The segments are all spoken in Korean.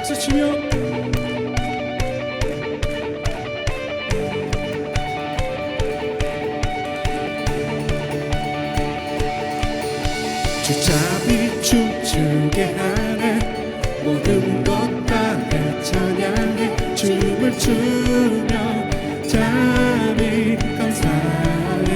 박수치며 주잡이 춤추게 하네 모든 것 다 찬양해 춤을 추며 자비 감사해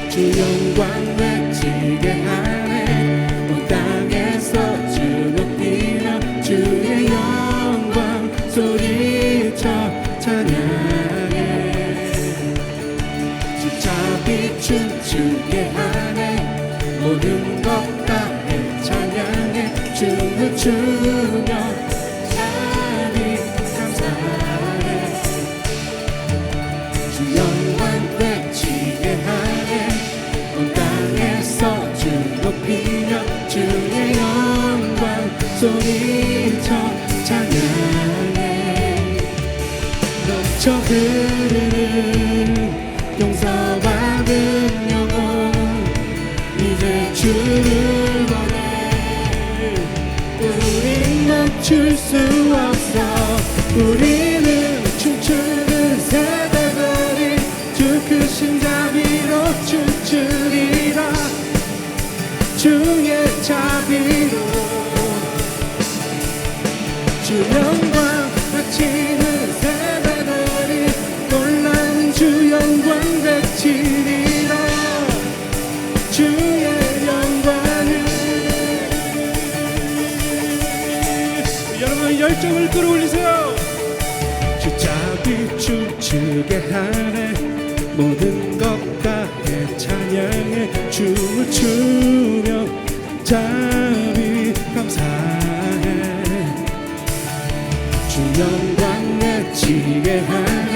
주 영광 외치게 하네 온 땅에서 주 높이며 주의 영광 소리쳐 찬양해 주잡이 춤추게 하네 모든 것 다 찬양해 춤을 추며 자비 감사해 주 영광 외치게 하네 온 땅에서 주 높이며 주의 영광 소리쳐 찬양해 넘쳐 흐르는 용서받은 영혼 이제 주를 원해 우린 멈출 수 없어 우리는 춤추는 세대들이 주 크신 자비로 춤추리라 주의 자비로 주 영광 외치는 세대들이 놀라운 주 영광 외치리라 주의 영광을 여러분 열정을 끌어올리세요 주잡이 춤추게 하네 모든 것 다 찬양해 춤을 추며 자비 감사해 주 영광 외치게 하네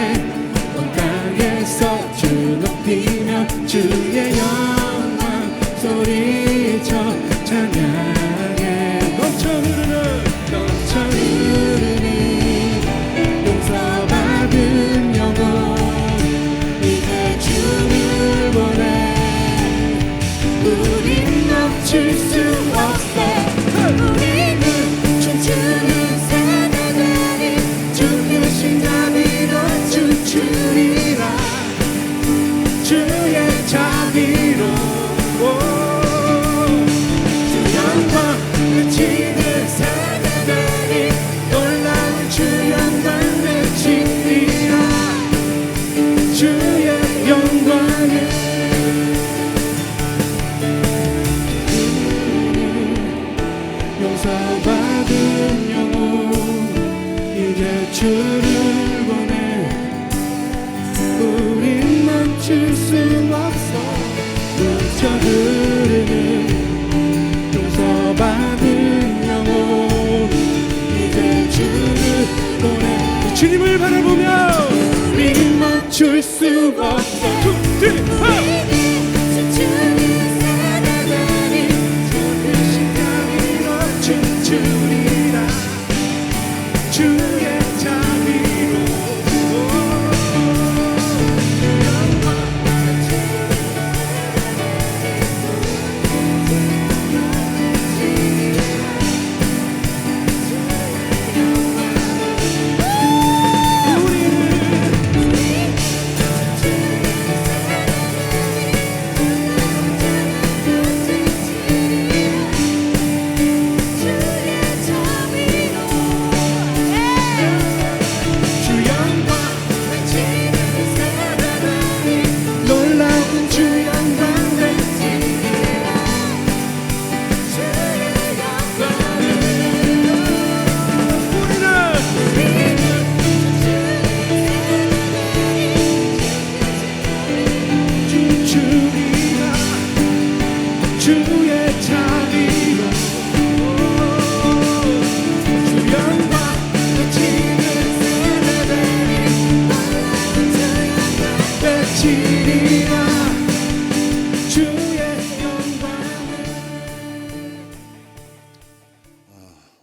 온 땅에서 주 높이며 주의 영광 소리쳐 찬양해 넘쳐 흐르는 용서받은 영혼 이제 주를 원해 우린 멈출 수 없어 우리는 춤추는 세대들이 주 크신 자비로 춤추리라 주의 자비로 주 영광 외치는 세대들이 놀라운 주 영광 외치리라 주의 영광을 용서받은 영혼 이제 주를 원해 우린 멈출 수 없어 넘쳐 흐르는 용서받은 영혼 이제 주를 원해 주님을 바라보며 우린 멈출 수 없어 춤추리라 주의 자비로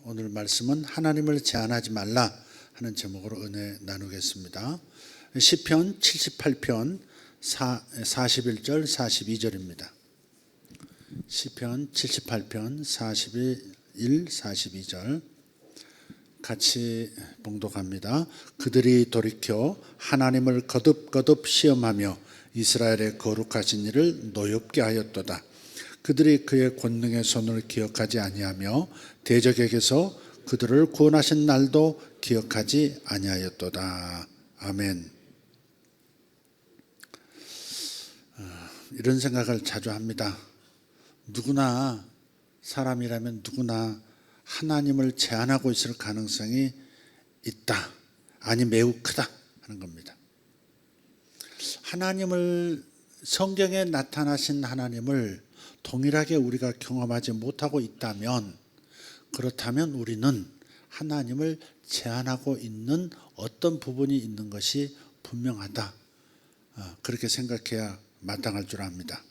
오늘 말씀은 하나님을 제한하지 말라 하는 제목으로 은혜 나누겠습니다. 시편 78편 41절 42절입니다. 시편 78편 41, 42절 같이 봉독합니다. 그들이 돌이켜 하나님을 거듭거듭 시험하며 이스라엘의 거룩하신 이를 노엽게 하였도다. 그들이 그의 권능의 손을 기억하지 아니하며 대적에게서 그들을 구원하신 날도 기억하지 아니하였도다. 아멘. 이런 생각을 자주 합니다. 누구나 사람이라면 누구나 하나님을 제한하고 있을 가능성이 있다. 아니 매우 크다 하는 겁니다. 하나님을 성경에 나타나신 하나님을 동일하게 우리가 경험하지 못하고 있다면 그렇다면 우리는 하나님을 제한하고 있는 어떤 부분이 있는 것이 분명하다. 그렇게 생각해야 마땅할 줄 압니다.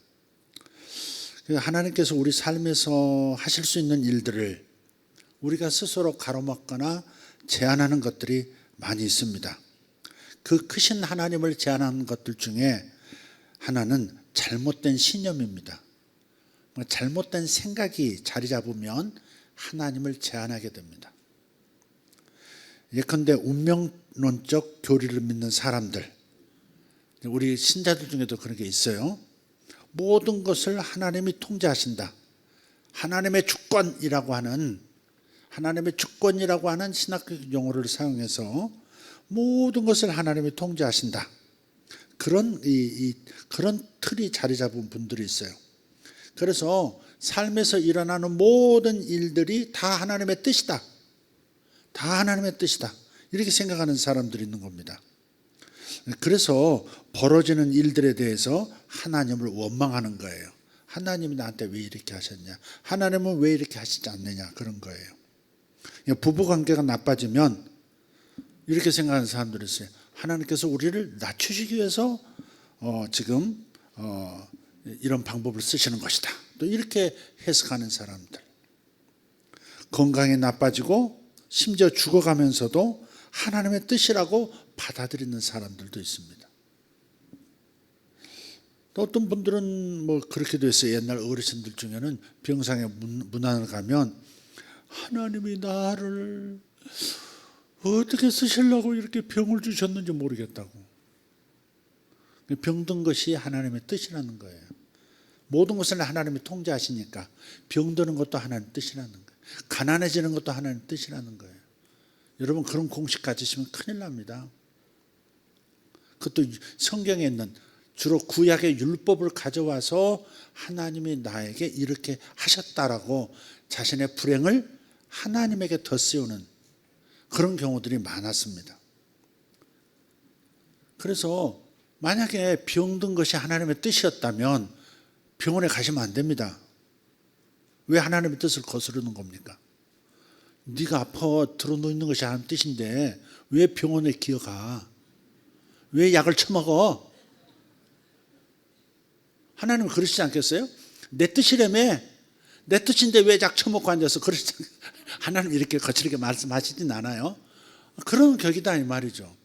하나님께서 우리 삶에서 하실 수 있는 일들을 우리가 스스로 가로막거나 제한하는 것들이 많이 있습니다. 그 크신 하나님을 제한하는 것들 중에 하나는 잘못된 신념입니다. 잘못된 생각이 자리 잡으면 하나님을 제한하게 됩니다. 예컨대 운명론적 교리를 믿는 사람들, 우리 신자들 중에도 그런 게 있어요. 모든 것을 하나님이 통제하신다. 하나님의 주권이라고 하는 신학적 용어를 사용해서 모든 것을 하나님이 통제하신다. 그런 틀이 자리 잡은 분들이 있어요. 그래서 삶에서 일어나는 모든 일들이 다 하나님의 뜻이다. 다 하나님의 뜻이다. 이렇게 생각하는 사람들이 있는 겁니다. 그래서 벌어지는 일들에 대해서 하나님을 원망하는 거예요. 하나님이 나한테 왜 이렇게 하셨냐? 하나님은 왜 이렇게 하시지 않느냐? 그런 거예요. 부부관계가 나빠지면 이렇게 생각하는 사람들이 있어요. 하나님께서 우리를 낮추시기 위해서 지금 이런 방법을 쓰시는 것이다. 또 이렇게 해석하는 사람들. 건강이 나빠지고 심지어 죽어가면서도 하나님의 뜻이라고 받아들이는 사람들도 있습니다. 또 어떤 분들은 그렇게도 했어요. 옛날 어르신들 중에는 병상에 문안을 가면 하나님이 나를 어떻게 쓰시려고 이렇게 병을 주셨는지 모르겠다고. 병든 것이 하나님의 뜻이라는 거예요. 모든 것을 하나님이 통제하시니까 병드는 것도 하나님의 뜻이라는 거예요. 가난해지는 것도 하나님의 뜻이라는 거예요. 여러분 그런 공식 가지시면 큰일 납니다. 그것도 성경에 있는 주로 구약의 율법을 가져와서 하나님이 나에게 이렇게 하셨다라고 자신의 불행을 하나님에게 덧씌우는 그런 경우들이 많았습니다. 그래서 만약에 병든 것이 하나님의 뜻이었다면 병원에 가시면 안 됩니다. 왜 하나님의 뜻을 거스르는 겁니까? 네가 아파 들어누이는 것이 하나님의 뜻인데 왜 병원에 기어가? 왜 약을 처먹어? 하나님은 그러시지 않겠어요? 내 뜻이라며. 내 뜻인데 왜 약 처먹고 앉아서 그러시지 않겠어요? 하나님 이렇게 거칠게 말씀하시진 않아요. 그런 격이다 이 말이죠.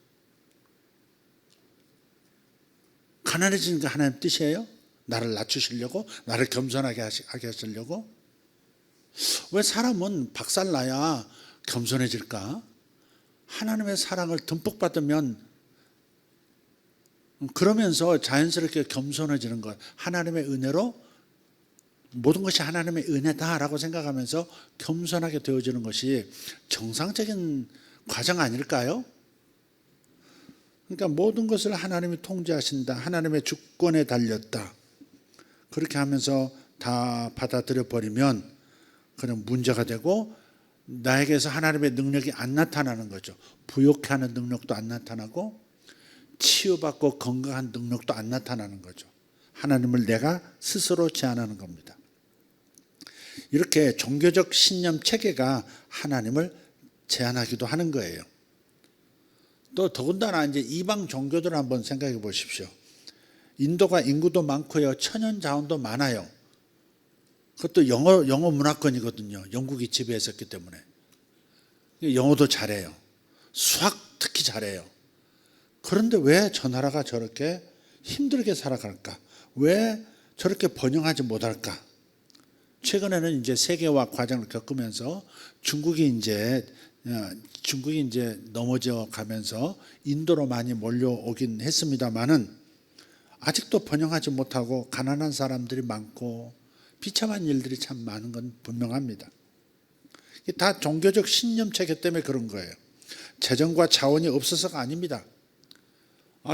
가난해지는 게 하나님 뜻이에요? 나를 낮추시려고? 나를 겸손하게 하게 하시려고? 왜 사람은 박살나야 겸손해질까? 하나님의 사랑을 듬뿍 받으면 그러면서 자연스럽게 겸손해지는 것, 하나님의 은혜로 모든 것이 하나님의 은혜다라고 생각하면서 겸손하게 되어지는 것이 정상적인 과정 아닐까요? 그러니까 모든 것을 하나님이 통제하신다. 하나님의 주권에 달렸다. 그렇게 하면서 다 받아들여 버리면 그냥 문제가 되고 나에게서 하나님의 능력이 안 나타나는 거죠. 부욕해 하는 능력도 안 나타나고 치유받고 건강한 능력도 안 나타나는 거죠. 하나님을 내가 스스로 제한하는 겁니다. 이렇게 종교적 신념 체계가 하나님을 제한하기도 하는 거예요. 또 더군다나 이제 이방 종교들을 한번 생각해 보십시오. 인도가 인구도 많고요, 천연 자원도 많아요. 그것도 영어 문화권이거든요. 영국이 지배했었기 때문에 영어도 잘해요. 수학 특히 잘해요. 그런데 왜 저 나라가 저렇게 힘들게 살아갈까? 왜 저렇게 번영하지 못할까? 최근에는 이제 세계화 과정을 겪으면서 중국이 이제 중국이 이제 넘어져 가면서 인도로 많이 몰려오긴 했습니다만은 아직도 번영하지 못하고 가난한 사람들이 많고 비참한 일들이 참 많은 건 분명합니다. 이게 다 종교적 신념 체계 때문에 그런 거예요. 재정과 자원이 없어서가 아닙니다.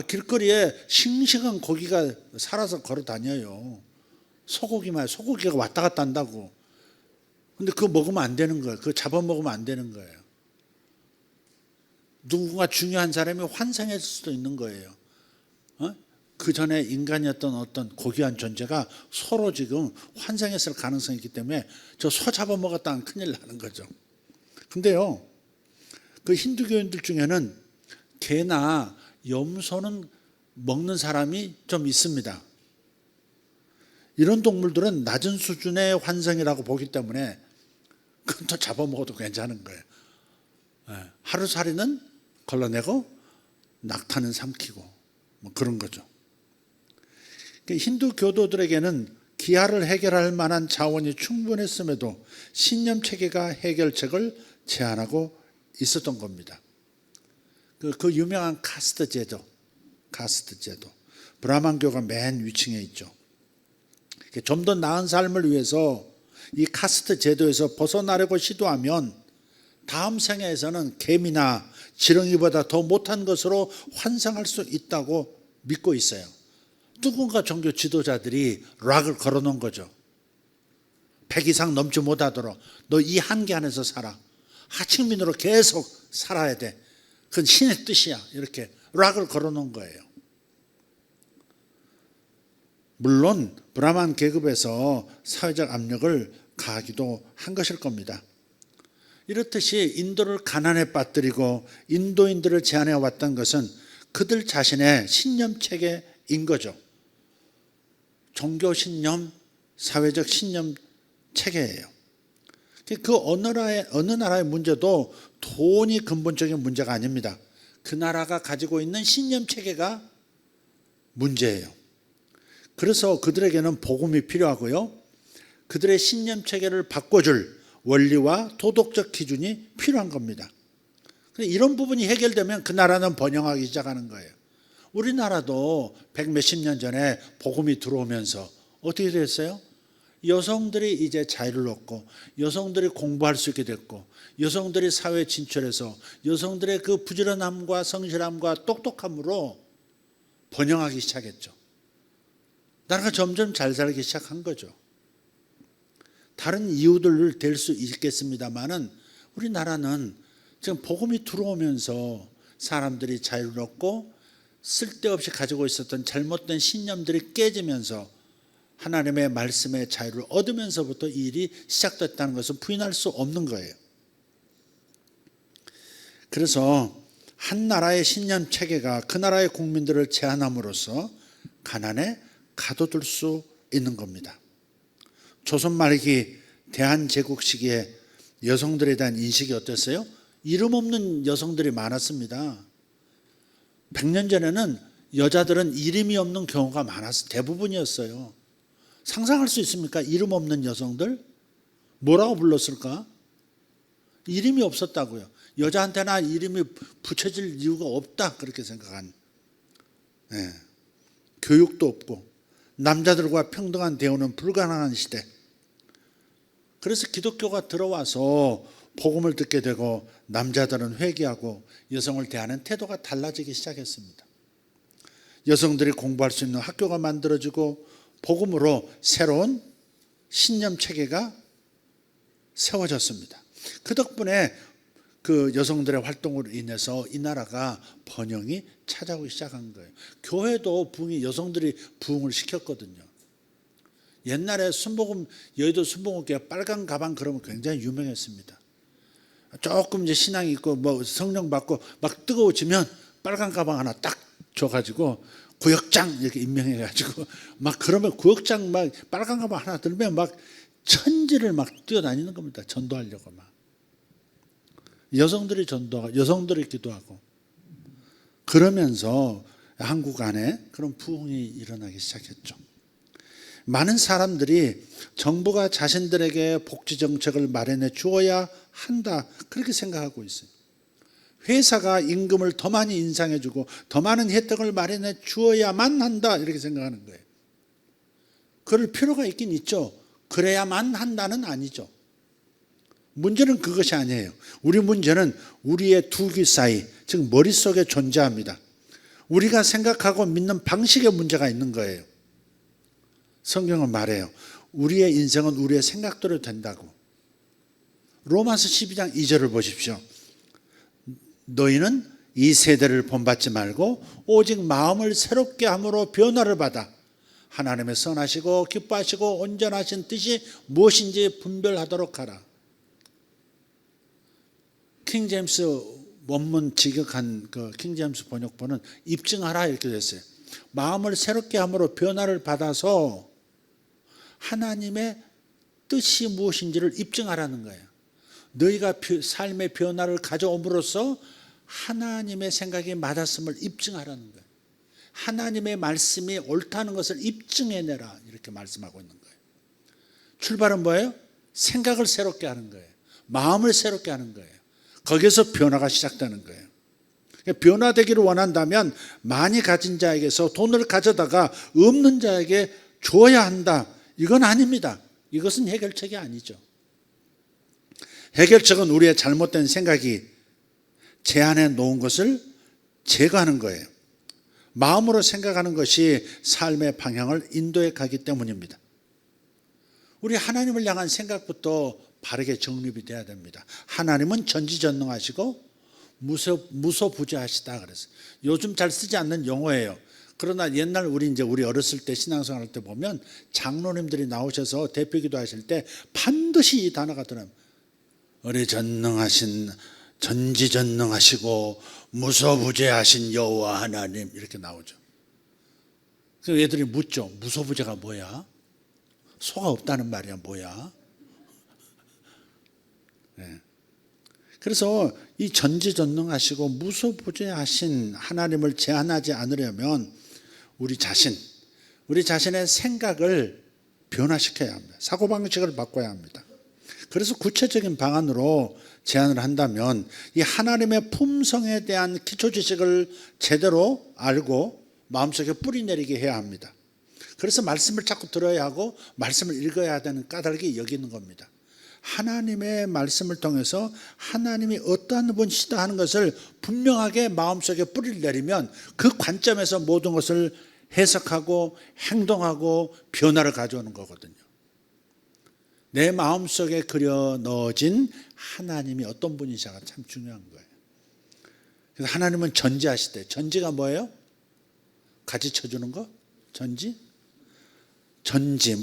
길거리에 싱싱한 고기가 살아서 걸어 다녀요. 소고기가 왔다 갔다 한다고. 근데 그거 먹으면 안 되는 거예요. 그거 잡아먹으면 안 되는 거예요. 누군가 중요한 사람이 환생했을 수도 있는 거예요. 그 전에 인간이었던 어떤 고귀한 존재가 서로 지금 환생했을 가능성이 있기 때문에 저 소 잡아먹었다면 큰일 나는 거죠. 근데요, 그 힌두교인들 중에는 개나 염소는 먹는 사람이 좀 있습니다. 이런 동물들은 낮은 수준의 환생이라고 보기 때문에 그건 또 잡아먹어도 괜찮은 거예요. 하루살이는 걸러내고 낙타는 삼키고 뭐 그런 거죠. 힌두 교도들에게는 기아를 해결할 만한 자원이 충분했음에도 신념 체계가 해결책을 제안하고 있었던 겁니다. 그 유명한 카스트 제도, 브라만교가 맨 위층에 있죠. 좀 더 나은 삶을 위해서 이 카스트 제도에서 벗어나려고 시도하면 다음 생애에서는 개미나 지렁이보다 더 못한 것으로 환생할 수 있다고 믿고 있어요. 누군가 종교 지도자들이 락을 걸어놓은 거죠. 100 이상 넘지 못하도록 너 이 한계 안에서 살아. 하층민으로 계속 살아야 돼. 그건 신의 뜻이야. 이렇게 락을 걸어놓은 거예요. 물론 브라만 계급에서 사회적 압력을 가하기도 한 것일 겁니다. 이렇듯이 인도를 가난에 빠뜨리고 인도인들을 제한해 왔던 것은 그들 자신의 신념 체계인 거죠. 종교 신념, 사회적 신념 체계예요. 그 어느 나라의 문제도 돈이 근본적인 문제가 아닙니다. 그 나라가 가지고 있는 신념 체계가 문제예요. 그래서 그들에게는 복음이 필요하고요. 그들의 신념 체계를 바꿔줄 원리와 도덕적 기준이 필요한 겁니다. 이런 부분이 해결되면 그 나라는 번영하기 시작하는 거예요. 우리나라도 100 몇십 년 전에 복음이 들어오면서 어떻게 됐어요? 여성들이 이제 자유를 얻고 여성들이 공부할 수 있게 됐고 여성들이 사회에 진출해서 여성들의 그 부지런함과 성실함과 똑똑함으로 번영하기 시작했죠. 나라가 점점 잘 살기 시작한 거죠. 다른 이유들을 댈 수 있겠습니다만은 우리나라는 지금 복음이 들어오면서 사람들이 자유를 얻고 쓸데없이 가지고 있었던 잘못된 신념들이 깨지면서 하나님의 말씀의 자유를 얻으면서부터 이 일이 시작됐다는 것을 부인할 수 없는 거예요. 그래서 한 나라의 신념 체계가 그 나라의 국민들을 제한함으로써 가난에 가둬둘 수 있는 겁니다. 조선 말기 대한제국 시기에 여성들에 대한 인식이 어땠어요? 이름 없는 여성들이 많았습니다. 100년 전에는 여자들은 이름이 없는 경우가 많았어요. 대부분이었어요. 상상할 수 있습니까? 이름 없는 여성들? 뭐라고 불렀을까? 이름이 없었다고요. 여자한테나 이름이 붙여질 이유가 없다 그렇게 생각한. 교육도 없고 남자들과 평등한 대우는 불가능한 시대. 그래서 기독교가 들어와서 복음을 듣게 되고 남자들은 회개하고 여성을 대하는 태도가 달라지기 시작했습니다. 여성들이 공부할 수 있는 학교가 만들어지고 복음으로 새로운 신념 체계가 세워졌습니다. 그 덕분에 그 여성들의 활동으로 인해서 이 나라가 번영이 찾아오기 시작한 거예요. 교회도 여성들이 부흥을 시켰거든요. 옛날에 여의도 순복음교회 빨간 가방 그러면 굉장히 유명했습니다. 조금 이제 신앙이 있고 뭐 성령 받고 막 뜨거워지면 빨간 가방 하나 딱 줘가지고 구역장 이렇게 임명해가지고 막 그러면 구역장 막 빨간 가방 하나 들면 막 천지를 막 뛰어다니는 겁니다. 전도하려고 막. 여성들이 전도하고 여성들이 기도하고 그러면서 한국 안에 그런 부흥이 일어나기 시작했죠. 많은 사람들이 정부가 자신들에게 복지 정책을 마련해 주어야 한다, 그렇게 생각하고 있어요. 회사가 임금을 더 많이 인상해 주고 더 많은 혜택을 마련해 주어야만 한다, 이렇게 생각하는 거예요. 그럴 필요가 있긴 있죠. 그래야만 한다는 아니죠. 문제는 그것이 아니에요. 우리 문제는 우리의 두 귀 사이, 즉 머릿속에 존재합니다. 우리가 생각하고 믿는 방식에 문제가 있는 거예요. 성경은 말해요. 우리의 인생은 우리의 생각대로 된다고. 로마서 12장 2절을 보십시오. 너희는 이 세대를 본받지 말고 오직 마음을 새롭게 함으로 변화를 받아 하나님의 선하시고 기뻐하시고 온전하신 뜻이 무엇인지 분별하도록 하라. 킹제임스 원문 직역한 그 킹제임스 번역본은 입증하라, 이렇게 됐어요. 마음을 새롭게 함으로 변화를 받아서 하나님의 뜻이 무엇인지를 입증하라는 거예요. 너희가 삶의 변화를 가져옴으로써 하나님의 생각이 맞았음을 입증하라는 거예요. 하나님의 말씀이 옳다는 것을 입증해내라, 이렇게 말씀하고 있는 거예요. 출발은 뭐예요? 생각을 새롭게 하는 거예요. 마음을 새롭게 하는 거예요. 거기에서 변화가 시작되는 거예요. 변화되기를 원한다면 많이 가진 자에게서 돈을 가져다가 없는 자에게 줘야 한다, 이건 아닙니다. 이것은 해결책이 아니죠. 해결책은 우리의 잘못된 생각이 제안해 놓은 것을 제거하는 거예요. 마음으로 생각하는 것이 삶의 방향을 인도해 가기 때문입니다. 우리 하나님을 향한 생각부터 바르게 정립이 돼야 됩니다. 하나님은 전지전능하시고 무소부재하시다 그랬어요. 요즘 잘 쓰지 않는 용어예요. 그러나 옛날 우리 어렸을 때 신앙생활 할 때 보면 장로님들이 나오셔서 대표기도 하실 때 반드시 이 단어가 들어요. 우리 전능하신, 전지전능하시고 무소부재하신 여호와 하나님, 이렇게 나오죠. 그래서 애들이 묻죠. 무소부재가 뭐야? 소가 없다는 말이야, 뭐야? 네. 그래서 이 전지전능하시고 무소부재하신 하나님을 제한하지 않으려면 우리 자신의 생각을 변화시켜야 합니다. 사고방식을 바꿔야 합니다. 그래서 구체적인 방안으로 제안을 한다면 이 하나님의 품성에 대한 기초 지식을 제대로 알고 마음속에 뿌리내리게 해야 합니다. 그래서 말씀을 자꾸 들어야 하고 말씀을 읽어야 되는 까닭이 여기 있는 겁니다. 하나님의 말씀을 통해서 하나님이 어떠한 분이시다 하는 것을 분명하게 마음속에 뿌리를 내리면 그 관점에서 모든 것을 해석하고 행동하고 변화를 가져오는 거거든요. 내 마음속에 그려 넣어진 하나님이 어떤 분이시가 참 중요한 거예요. 그래서 하나님은 전지하시대. 전지가 뭐예요? 가지 쳐주는 거? 전지,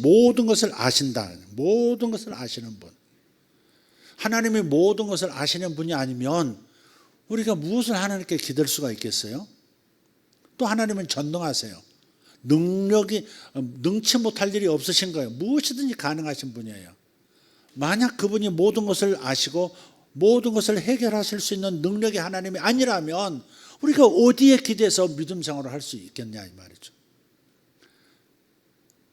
모든 것을 아신다. 모든 것을 아시는 분. 하나님이 모든 것을 아시는 분이 아니면 우리가 무엇을 하나님께 기댈 수가 있겠어요? 또 하나님은 전능하세요. 능치 못할 일이 없으신 거예요. 무엇이든지 가능하신 분이에요. 만약 그분이 모든 것을 아시고 모든 것을 해결하실 수 있는 능력이 하나님이 아니라면 우리가 어디에 기대서 믿음 생활을 할 수 있겠냐, 이 말이죠.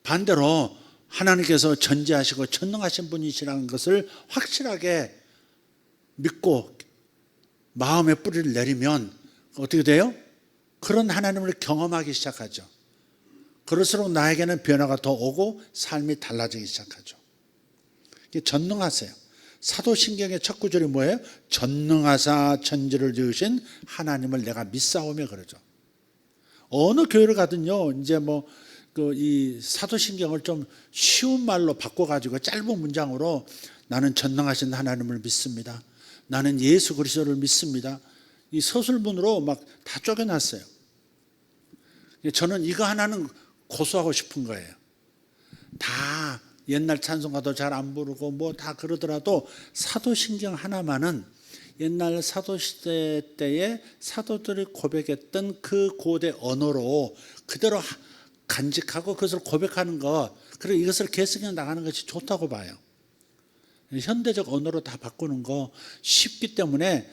반대로 하나님께서 전지하시고 전능하신 분이시라는 것을 확실하게 믿고 마음에 뿌리를 내리면 어떻게 돼요? 그런 하나님을 경험하기 시작하죠. 그럴수록 나에게는 변화가 더 오고 삶이 달라지기 시작하죠. 이게 전능하세요. 사도신경의 첫 구절이 뭐예요? 전능하사 천지를 지으신 하나님을 내가 믿사오며, 그러죠. 어느 교회를 가든요, 이제 이 사도신경을 좀 쉬운 말로 바꿔가지고 짧은 문장으로 나는 전능하신 하나님을 믿습니다. 나는 예수 그리스도를 믿습니다. 이 서술문으로 막 다 쪼개놨어요. 저는 이거 하나는 고소하고 싶은 거예요. 다 옛날 찬송가도 잘 안 부르고 뭐 다 그러더라도 사도신경 하나만은 옛날 사도시대 때에 사도들이 고백했던 그 고대 언어로 그대로 간직하고 그것을 고백하는 것, 그리고 이것을 개성해 나가는 것이 좋다고 봐요. 현대적 언어로 다 바꾸는 거 쉽기 때문에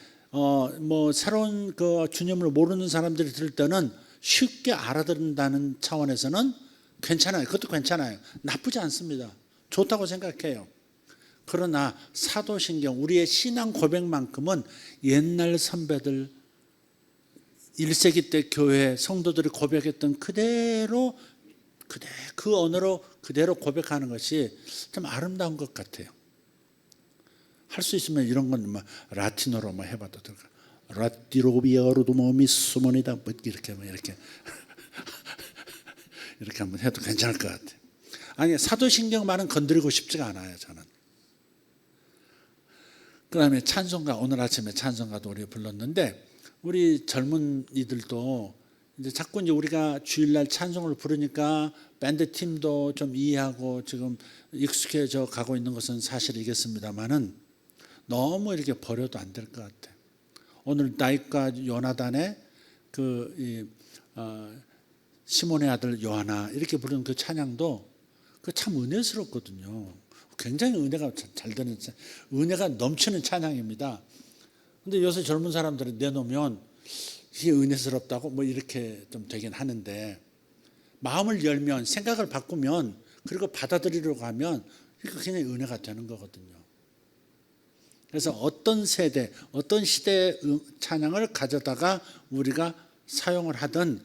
새로운 그 주님을 모르는 사람들이 들을 때는 쉽게 알아듣는다는 차원에서는 괜찮아요. 그것도 괜찮아요. 나쁘지 않습니다. 좋다고 생각해요. 그러나 사도신경, 우리의 신앙 고백만큼은 옛날 선배들 1세기 때 교회 성도들이 고백했던 그대로 그 언어로 그대로 고백하는 것이 좀 아름다운 것 같아요. 할 수 있으면 이런 건 뭐 라틴어로 뭐 해봐도 될까? 라티로비아로도 뭐 미스모니다 이렇게 이렇게 한번 해도 괜찮을 것 같아요. 아니 사도신경만은 건드리고 싶지가 않아요 저는. 그다음에 찬송가, 오늘 아침에 찬송가도 우리 불렀는데 우리 젊은이들도 이제 자꾸 이제 우리가 주일날 찬송을 부르니까 밴드 팀도 좀 이해하고 지금 익숙해져 가고 있는 것은 사실이겠습니다만은 너무 이렇게 버려도 안 될 것 같아요. 오늘 다윗과 요나단의 시몬의 아들 요하나 이렇게 부르는 그 찬양도 그 참 은혜스럽거든요. 굉장히 은혜가 잘 되는, 은혜가 넘치는 찬양입니다. 근데 요새 젊은 사람들이 내놓으면 이게 은혜스럽다고 뭐 이렇게 좀 되긴 하는데, 마음을 열면, 생각을 바꾸면, 그리고 받아들이려고 하면 이거 그냥 은혜가 되는 거거든요. 그래서 어떤 세대, 어떤 시대의 찬양을 가져다가 우리가 사용을 하든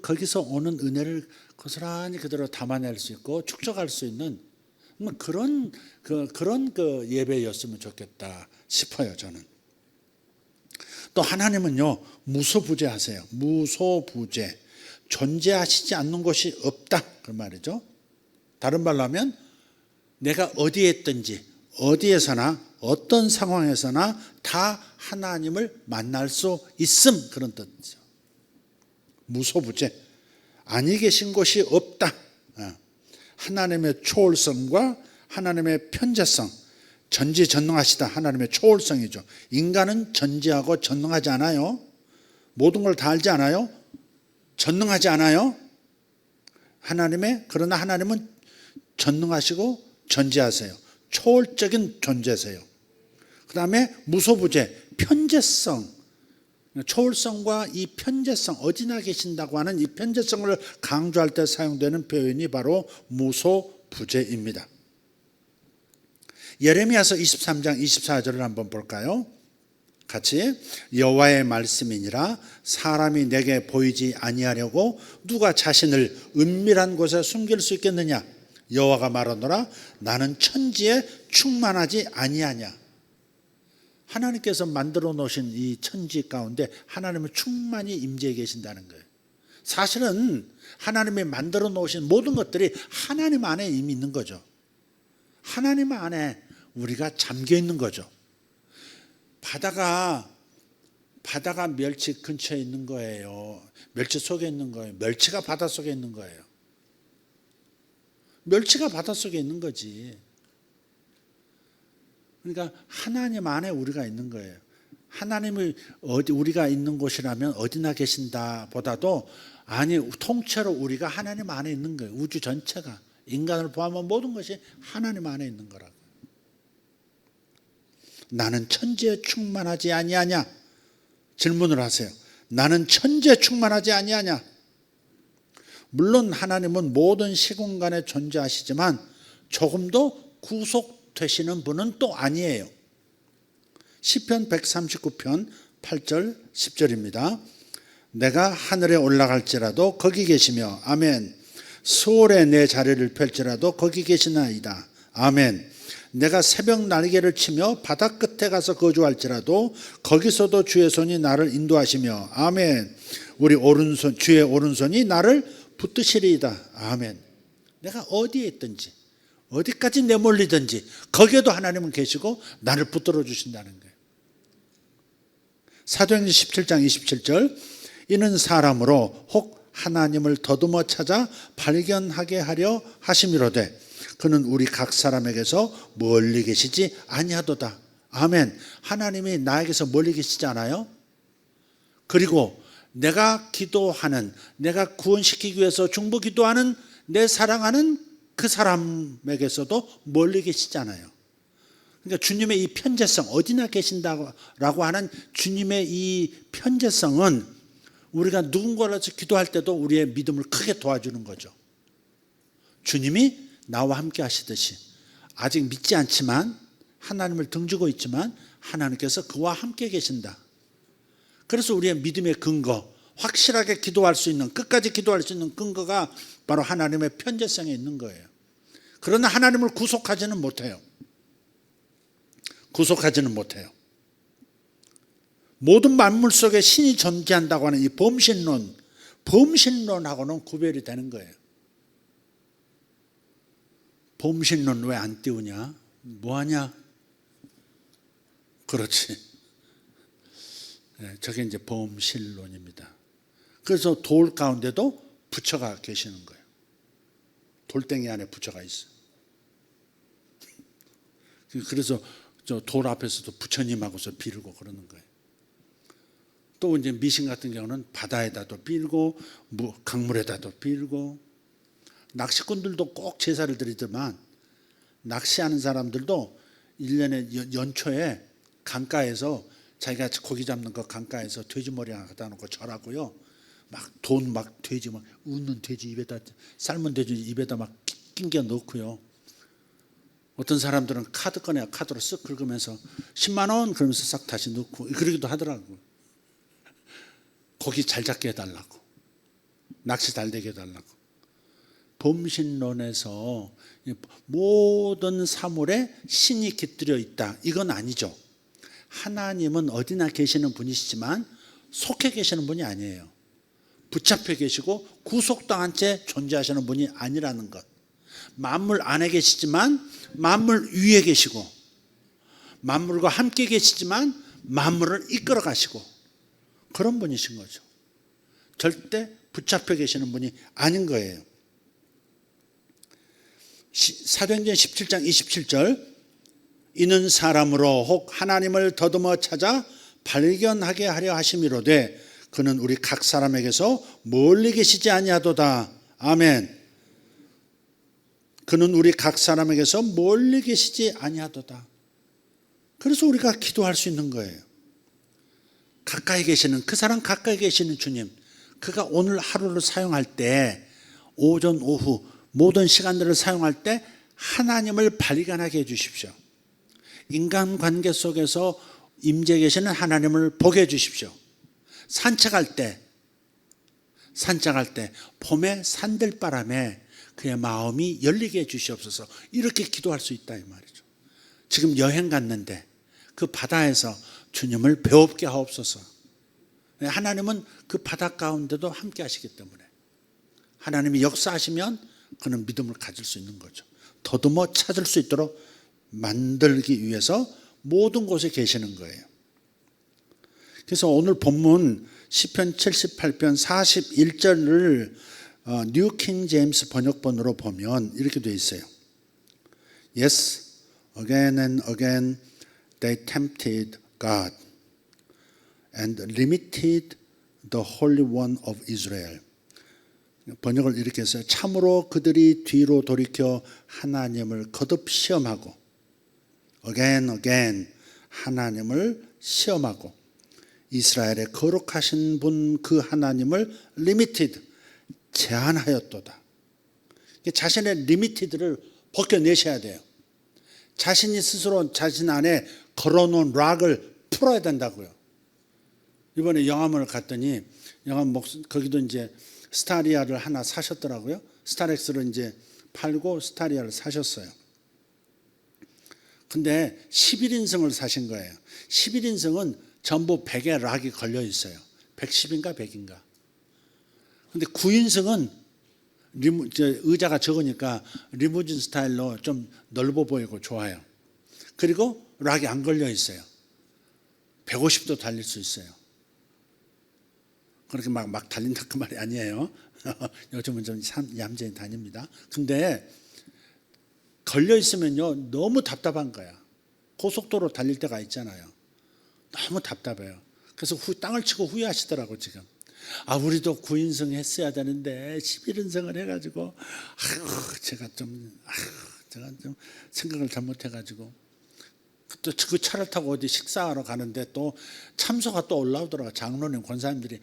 거기서 오는 은혜를 고스란히 그대로 담아낼 수 있고 축적할 수 있는 그런 예배였으면 좋겠다 싶어요 저는. 또 하나님은요 무소부재하세요. 무소부재, 존재하시지 않는 곳이 없다 그 말이죠. 다른 말로 하면 내가 어디에 있든지 어디에서나 어떤 상황에서나 다 하나님을 만날 수 있음, 그런 뜻이죠. 무소부재, 아니 계신 곳이 없다. 하나님의 초월성과 하나님의 편재성, 전지전능하시다. 하나님의 초월성이죠. 인간은 전지하고 전능하지 않아요. 모든 걸 다 알지 않아요. 전능하지 않아요. 그러나 하나님은 전능하시고 전지하세요. 초월적인 존재세요. 그 다음에 무소부재, 편재성, 초월성과 이 편재성, 어디나 계신다고 하는 이 편재성을 강조할 때 사용되는 표현이 바로 무소부재입니다. 예레미야서 23장 24절을 한번 볼까요? 같이. 여호와의 말씀이니라 사람이 내게 보이지 아니하려고 누가 자신을 은밀한 곳에 숨길 수 있겠느냐. 여호와가 말하노라 나는 천지에 충만하지 아니하냐. 하나님께서 만들어 놓으신 이 천지 가운데 하나님은 충만히 임재해 계신다는 거예요. 사실은 하나님이 만들어 놓으신 모든 것들이 하나님 안에 이미 있는 거죠. 하나님 안에 우리가 잠겨 있는 거죠. 바다가 멸치 근처에 있는 거예요. 멸치 속에 있는 거예요. 멸치가 바다 속에 있는 거예요. 멸치가 바다 속에 있는 거지. 그러니까 하나님 안에 우리가 있는 거예요. 하나님이 우리가 있는 곳이라면 어디나 계신다 보다도 통째로 우리가 하나님 안에 있는 거예요. 우주 전체가, 인간을 포함한 모든 것이 하나님 안에 있는 거라고. 나는 천지에 충만하지 아니하냐? 질문을 하세요. 나는 천지에 충만하지 아니하냐? 물론 하나님은 모든 시공간에 존재하시지만 조금도 구속되시는 분은 또 아니에요. 시편 139편 8절 10절입니다. 내가 하늘에 올라갈지라도 거기 계시며 아멘. 수월에 내 자리를 펼지라도 거기 계시나이다. 아멘. 내가 새벽 날개를 치며 바다 끝에 가서 거주할지라도 거기서도 주의 손이 나를 인도하시며 아멘. 우리 주의 오른손이 나를 붙드시리이다. 아멘. 내가 어디에 있든지 어디까지 내몰리든지 거기에도 하나님은 계시고 나를 붙들어 주신다는 거예요. 사도행전 17장 27절 이는 사람으로 혹 하나님을 더듬어 찾아 발견하게 하려 하심이로되 그는 우리 각 사람에게서 멀리 계시지 아니하도다. 아멘. 하나님이 나에게서 멀리 계시지 않아요? 그리고 내가 기도하는, 내가 구원시키기 위해서 중보 기도하는 내 사랑하는 그 사람에게서도 멀리 계시잖아요. 그러니까 주님의 이 편재성, 어디나 계신다고 하는 주님의 이 편재성은 우리가 누군가를 위해서 기도할 때도 우리의 믿음을 크게 도와주는 거죠. 주님이 나와 함께 하시듯이 아직 믿지 않지만 하나님을 등지고 있지만 하나님께서 그와 함께 계신다. 그래서 우리의 믿음의 근거, 확실하게 기도할 수 있는, 끝까지 기도할 수 있는 근거가 바로 하나님의 편재성에 있는 거예요. 그러나 하나님을 구속하지는 못해요. 구속하지는 못해요. 모든 만물 속에 신이 존재한다고 하는 이 범신론하고는 구별이 되는 거예요. 범신론 왜 안 띄우냐? 뭐하냐? 그렇지. 네, 저게 이제 범신론입니다. 그래서 돌 가운데도 부처가 계시는 거예요. 돌덩이 안에 부처가 있어요. 그래서 저 돌 앞에서도 부처님하고서 빌고 그러는 거예요. 또 이제 미신 같은 경우는 바다에다도 빌고 강물에다도 빌고, 낚시꾼들도 꼭 제사를 드리지만 낚시하는 사람들도 1년에 연초에 강가에서 자기가 고기 잡는 거 강가에서 돼지 머리 하나 갖다 놓고 절하고요. 막 돼지 막 웃는 돼지 입에다, 삶은 돼지 입에다 막 낑겨 넣고요. 어떤 사람들은 카드 꺼내 카드로 쓱 긁으면서 10만 원 그러면서 싹 다시 넣고 그러기도 하더라고요. 고기 잘 잡게 해달라고, 낚시 잘 되게 해달라고. 범신론에서 모든 사물에 신이 깃들여 있다, 이건 아니죠. 하나님은 어디나 계시는 분이시지만 속해 계시는 분이 아니에요. 붙잡혀 계시고 구속당한 채 존재하시는 분이 아니라는 것. 만물 안에 계시지만 만물 위에 계시고, 만물과 함께 계시지만 만물을 이끌어 가시고, 그런 분이신 거죠. 절대 붙잡혀 계시는 분이 아닌 거예요. 사도행전 17장 27절, 이는 사람으로 혹 하나님을 더듬어 찾아 발견하게 하려 하심이로되 그는 우리 각 사람에게서 멀리 계시지 아니하도다. 아멘. 그는 우리 각 사람에게서 멀리 계시지 아니하도다. 그래서 우리가 기도할 수 있는 거예요. 가까이 계시는, 그 사람 가까이 계시는 주님, 그가 오늘 하루를 사용할 때, 오전 오후 모든 시간들을 사용할 때 하나님을 발견하게 해주십시오. 인간관계 속에서 임재 계시는 하나님을 보게 해주십시오. 산책할 때 봄의 산들바람에 그의 마음이 열리게 해주시옵소서. 이렇게 기도할 수 있다 이 말이죠. 지금 여행 갔는데 그 바다에서 주님을 배웁게 하옵소서. 하나님은 그 바다 가운데도 함께 하시기 때문에 하나님이 역사하시면 그는 믿음을 가질 수 있는 거죠. 더듬어 찾을 수 있도록 만들기 위해서 모든 곳에 계시는 거예요. 그래서 오늘 본문 시편 78편 41절을 뉴 킹 제임스 번역본으로 보면 이렇게 되어 있어요. Yes, again and again they tempted God and limited the Holy One of Israel. 번역을 이렇게 했어요. 참으로 그들이 뒤로 돌이켜 하나님을 거듭 시험하고, again 하나님을 시험하고, 이스라엘의 거룩하신 분 그 하나님을 limited, 제한하였도다. 자신의 limited를 벗겨내셔야 돼요. 자신이 스스로 자신 안에 걸어놓은 락을 풀어야 된다고요. 이번에 영암을 갔더니 영암 거기도 이제 스타리아를 하나 사셨더라고요. 스타렉스를 이제 팔고 스타리아를 사셨어요. 근데 11인승을 사신 거예요. 11인승은 전부 100의 락이 걸려 있어요. 110인가 100인가. 근데 9인승은 의자가 적으니까 리무진 스타일로 좀 넓어 보이고 좋아요. 그리고 락이 안 걸려 있어요. 150도 달릴 수 있어요. 그렇게 막 달린다 그 말이 아니에요. 요즘은 좀 얌전히 다닙니다. 근데 걸려 있으면요 너무 답답한 거야. 고속도로 달릴 때가 있잖아요. 너무 답답해요. 그래서 땅을 치고 후회하시더라고 지금. 우리도 9인승 했어야 되는데 11인승을 해가지고 제가 좀 생각을 잘못해가지고. 또 그 차를 타고 어디 식사하러 가는데 또 참소가 또 올라오더라고요. 장로님, 권사님들이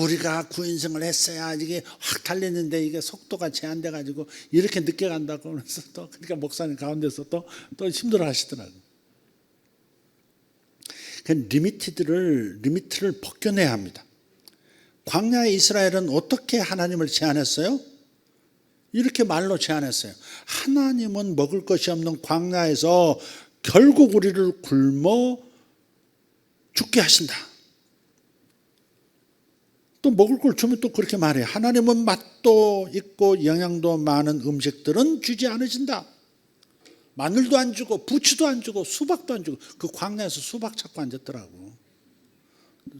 우리가 구인승을 했어야 이게 확 달리는데 이게 속도가 제한돼 가지고 이렇게 늦게 간다고 그래서 또 그러니까 목사님 가운데서 또 힘들어 하시더라고요. 그 리미트를 벗겨내야 합니다. 광야의 이스라엘은 어떻게 하나님을 제한했어요? 이렇게 말로 제한했어요. 하나님은 먹을 것이 없는 광야에서 결국 우리를 굶어 죽게 하신다. 또 먹을 걸 주면 또 그렇게 말해요. 하나님은 맛도 있고 영양도 많은 음식들은 주지 않으신다. 마늘도 안 주고 부추도 안 주고 수박도 안 주고 그 광야에서 수박 찾고 앉았더라고.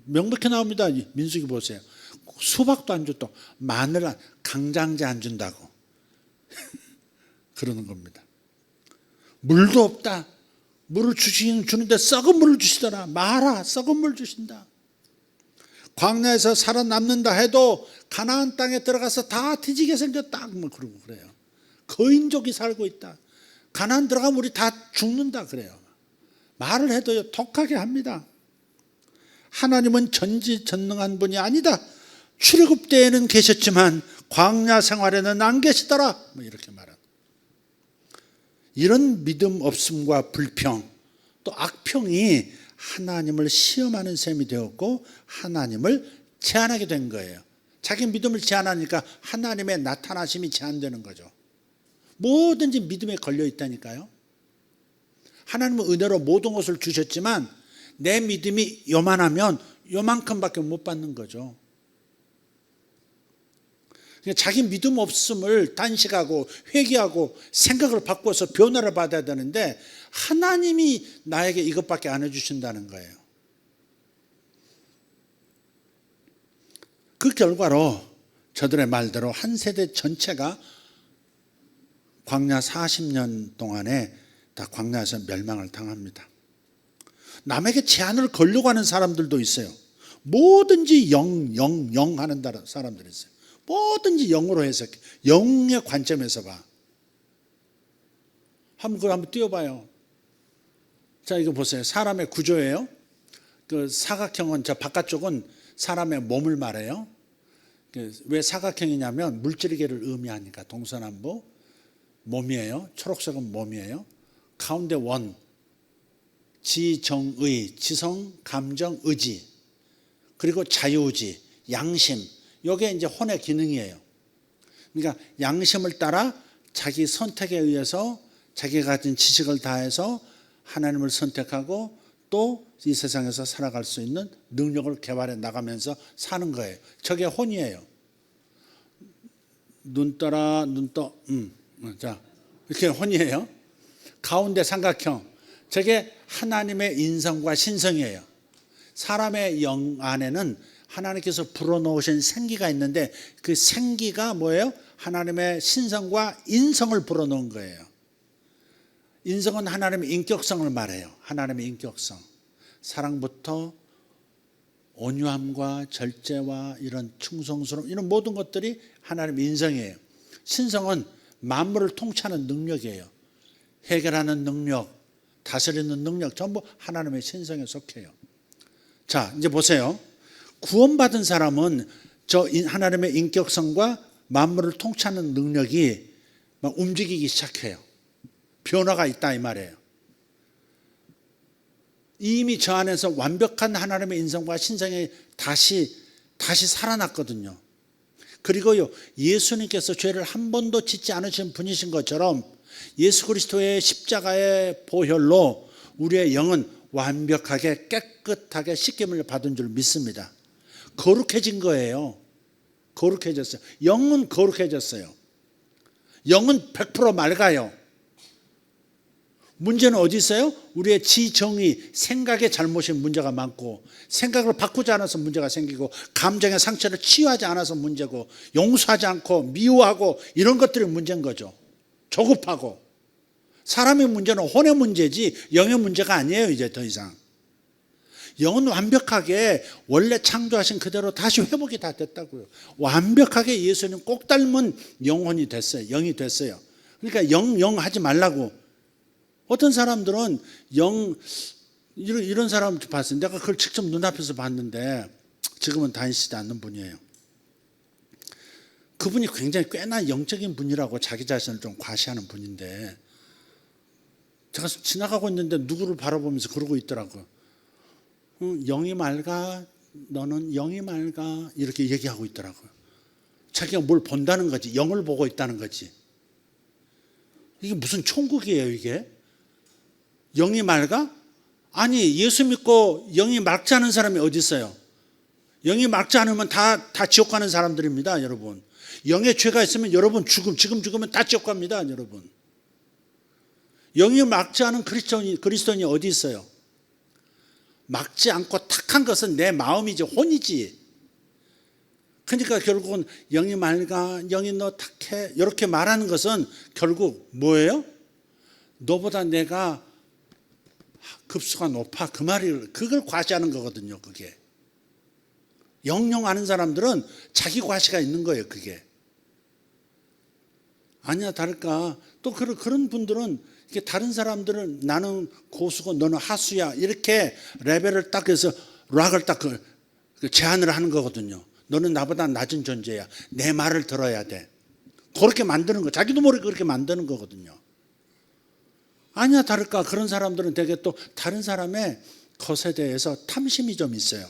명백히 나옵니다. 민수기 보세요. 수박도 안 줬다. 마늘 강장제 안 준다고 그러는 겁니다. 물도 없다. 물을 주는데 썩은 물을 주시더라. 마라 썩은 물 주신다. 광야에서 살아남는다 해도 가나안 땅에 들어가서 다 뒤지게 생겼다. 뭐 그러고 그래요. 거인족이 살고 있다. 가나안 들어가면 우리 다 죽는다 그래요. 말을 해도요 독하게 합니다. 하나님은 전지전능한 분이 아니다. 출애굽 때에는 계셨지만 광야 생활에는 안 계시더라. 뭐 이렇게 말합니다. 이런 믿음 없음과 불평 또 악평이 하나님을 시험하는 셈이 되었고 하나님을 제한하게 된 거예요. 자기 믿음을 제한하니까 하나님의 나타나심이 제한되는 거죠. 뭐든지 믿음에 걸려 있다니까요. 하나님은 은혜로 모든 것을 주셨지만 내 믿음이 요만하면 요만큼밖에 못 받는 거죠. 자기 믿음 없음을 단식하고 회개하고 생각을 바꿔서 변화를 받아야 되는데 하나님이 나에게 이것밖에 안 해주신다는 거예요. 그 결과로 저들의 말대로 한 세대 전체가 광야 40년 동안에 다 광야에서 멸망을 당합니다. 남에게 제한을 걸려고 하는 사람들도 있어요. 뭐든지 영 하는 사람들이 있어요. 뭐든지 영으로 해석해. 영의 관점에서 봐. 그걸 한번 띄워봐요. 자, 이거 보세요. 사람의 구조예요. 그 사각형은 저 바깥쪽은 사람의 몸을 말해요. 왜 사각형이냐면 물질계를 의미하니까 동서남북 몸이에요. 초록색은 몸이에요. 가운데 원, 지정의, 지성, 감정, 의지, 그리고 자유의지, 양심. 이게 이제 혼의 기능이에요. 그러니까 양심을 따라 자기 선택에 의해서 자기가 가진 지식을 다해서 하나님을 선택하고 또 이 세상에서 살아갈 수 있는 능력을 개발해 나가면서 사는 거예요. 저게 혼이에요. 눈 떠라 자 이렇게 혼이에요. 가운데 삼각형, 저게 하나님의 인성과 신성이에요. 사람의 영 안에는 하나님께서 불어넣으신 생기가 있는데 그 생기가 뭐예요? 하나님의 신성과 인성을 불어넣은 거예요. 인성은 하나님의 인격성을 말해요. 하나님의 인격성. 사랑부터 온유함과 절제와 이런 충성스러움, 이런 모든 것들이 하나님의 인성이에요. 신성은 만물을 통치하는 능력이에요. 해결하는 능력, 다스리는 능력, 전부 하나님의 신성에 속해요. 자, 이제 보세요. 구원받은 사람은 저 하나님의 인격성과 만물을 통치하는 능력이 막 움직이기 시작해요. 변화가 있다 이 말이에요. 이미 저 안에서 완벽한 하나님의 인성과 신성이 다시 살아났거든요. 그리고요, 예수님께서 죄를 한 번도 짓지 않으신 분이신 것처럼 예수 그리스도의 십자가의 보혈로 우리의 영은 완벽하게 깨끗하게 씻김을 받은 줄 믿습니다. 거룩해진 거예요. 거룩해졌어요. 영은 거룩해졌어요. 영은 100% 맑아요. 문제는 어디 있어요? 우리의 지정의, 생각의 잘못이 문제가 많고, 생각을 바꾸지 않아서 문제가 생기고, 감정의 상처를 치유하지 않아서 문제고, 용서하지 않고 미워하고 이런 것들이 문제인 거죠. 조급하고. 사람의 문제는 혼의 문제지 영의 문제가 아니에요. 이제 더 이상 영은 완벽하게 원래 창조하신 그대로 다시 회복이 다 됐다고요. 완벽하게 예수님 꼭 닮은 영혼이 됐어요. 영이 됐어요. 그러니까 영 하지 말라고. 어떤 사람들은 이런 사람 봤어요. 내가 그걸 직접 눈앞에서 봤는데 지금은 다니시지 않는 분이에요. 그분이 굉장히 꽤나 영적인 분이라고 자기 자신을 좀 과시하는 분인데 제가 지나가고 있는데 누구를 바라보면서 그러고 있더라고요. 영이 맑아, 너는 영이 맑아, 이렇게 얘기하고 있더라고요. 자기가 뭘 본다는 거지, 영을 보고 있다는 거지. 이게 무슨 천국이에요 이게? 영이 맑아? 아니, 예수 믿고 영이 맑지 않은 사람이 어디 있어요? 영이 맑지 않으면 다 지옥 가는 사람들입니다, 여러분. 영에 죄가 있으면 여러분 지금 죽으면 다 지옥 갑니다, 여러분. 영이 맑지 않은 그리스도인이 어디 있어요? 맑지 않고 탁한 것은 내 마음이지, 혼이지. 그러니까 결국은 영이 맑아, 영이 너 탁해, 이렇게 말하는 것은 결국 뭐예요? 너보다 내가 급수가 높아, 그 말이, 그걸 과시하는 거거든요. 그게 영영 아는 사람들은 자기 과시가 있는 거예요. 그게 아니야 다를까. 또 그런 분들은 이게 다른 사람들은 나는 고수고 너는 하수야, 이렇게 레벨을 딱 해서 락을 딱 그 제한을 하는 거거든요. 너는 나보다 낮은 존재야, 내 말을 들어야 돼. 그렇게 만드는 거, 자기도 모르게 그렇게 만드는 거거든요. 아니야 다를까. 그런 사람들은 되게 또 다른 사람의 것에 대해서 탐심이 좀 있어요.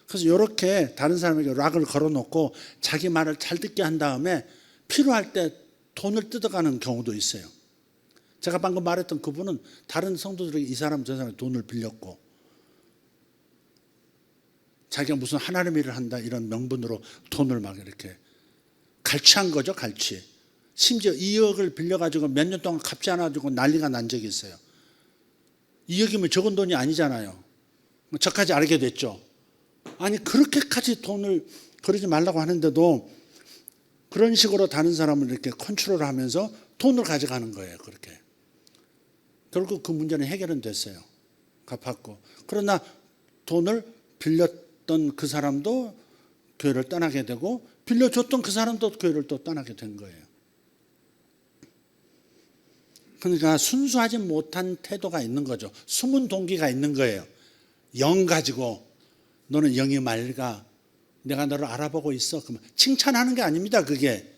그래서 이렇게 다른 사람에게 락을 걸어놓고 자기 말을 잘 듣게 한 다음에 필요할 때 돈을 뜯어가는 경우도 있어요. 제가 방금 말했던 그분은 다른 성도들에게 이 사람 저 사람 돈을 빌렸고 자기가 무슨 하나님 일을 한다 이런 명분으로 돈을 막 이렇게 갈취한 거죠. 갈취. 심지어 2억을 빌려가지고 몇 년 동안 갚지 않아가지고 난리가 난 적이 있어요. 2억이면 적은 돈이 아니잖아요. 저까지 알게 됐죠. 아니 그렇게까지 돈을 그러지 말라고 하는데도 그런 식으로 다른 사람을 이렇게 컨트롤하면서 돈을 가져가는 거예요. 그렇게. 결국 그 문제는 해결은 됐어요. 갚았고. 그러나 돈을 빌렸던 그 사람도 교회를 떠나게 되고 빌려줬던 그 사람도 교회를 또 떠나게 된 거예요. 그러니까 순수하지 못한 태도가 있는 거죠. 숨은 동기가 있는 거예요. 영 가지고 너는 영이 맑아, 내가 너를 알아보고 있어. 그러면 칭찬하는 게 아닙니다. 그게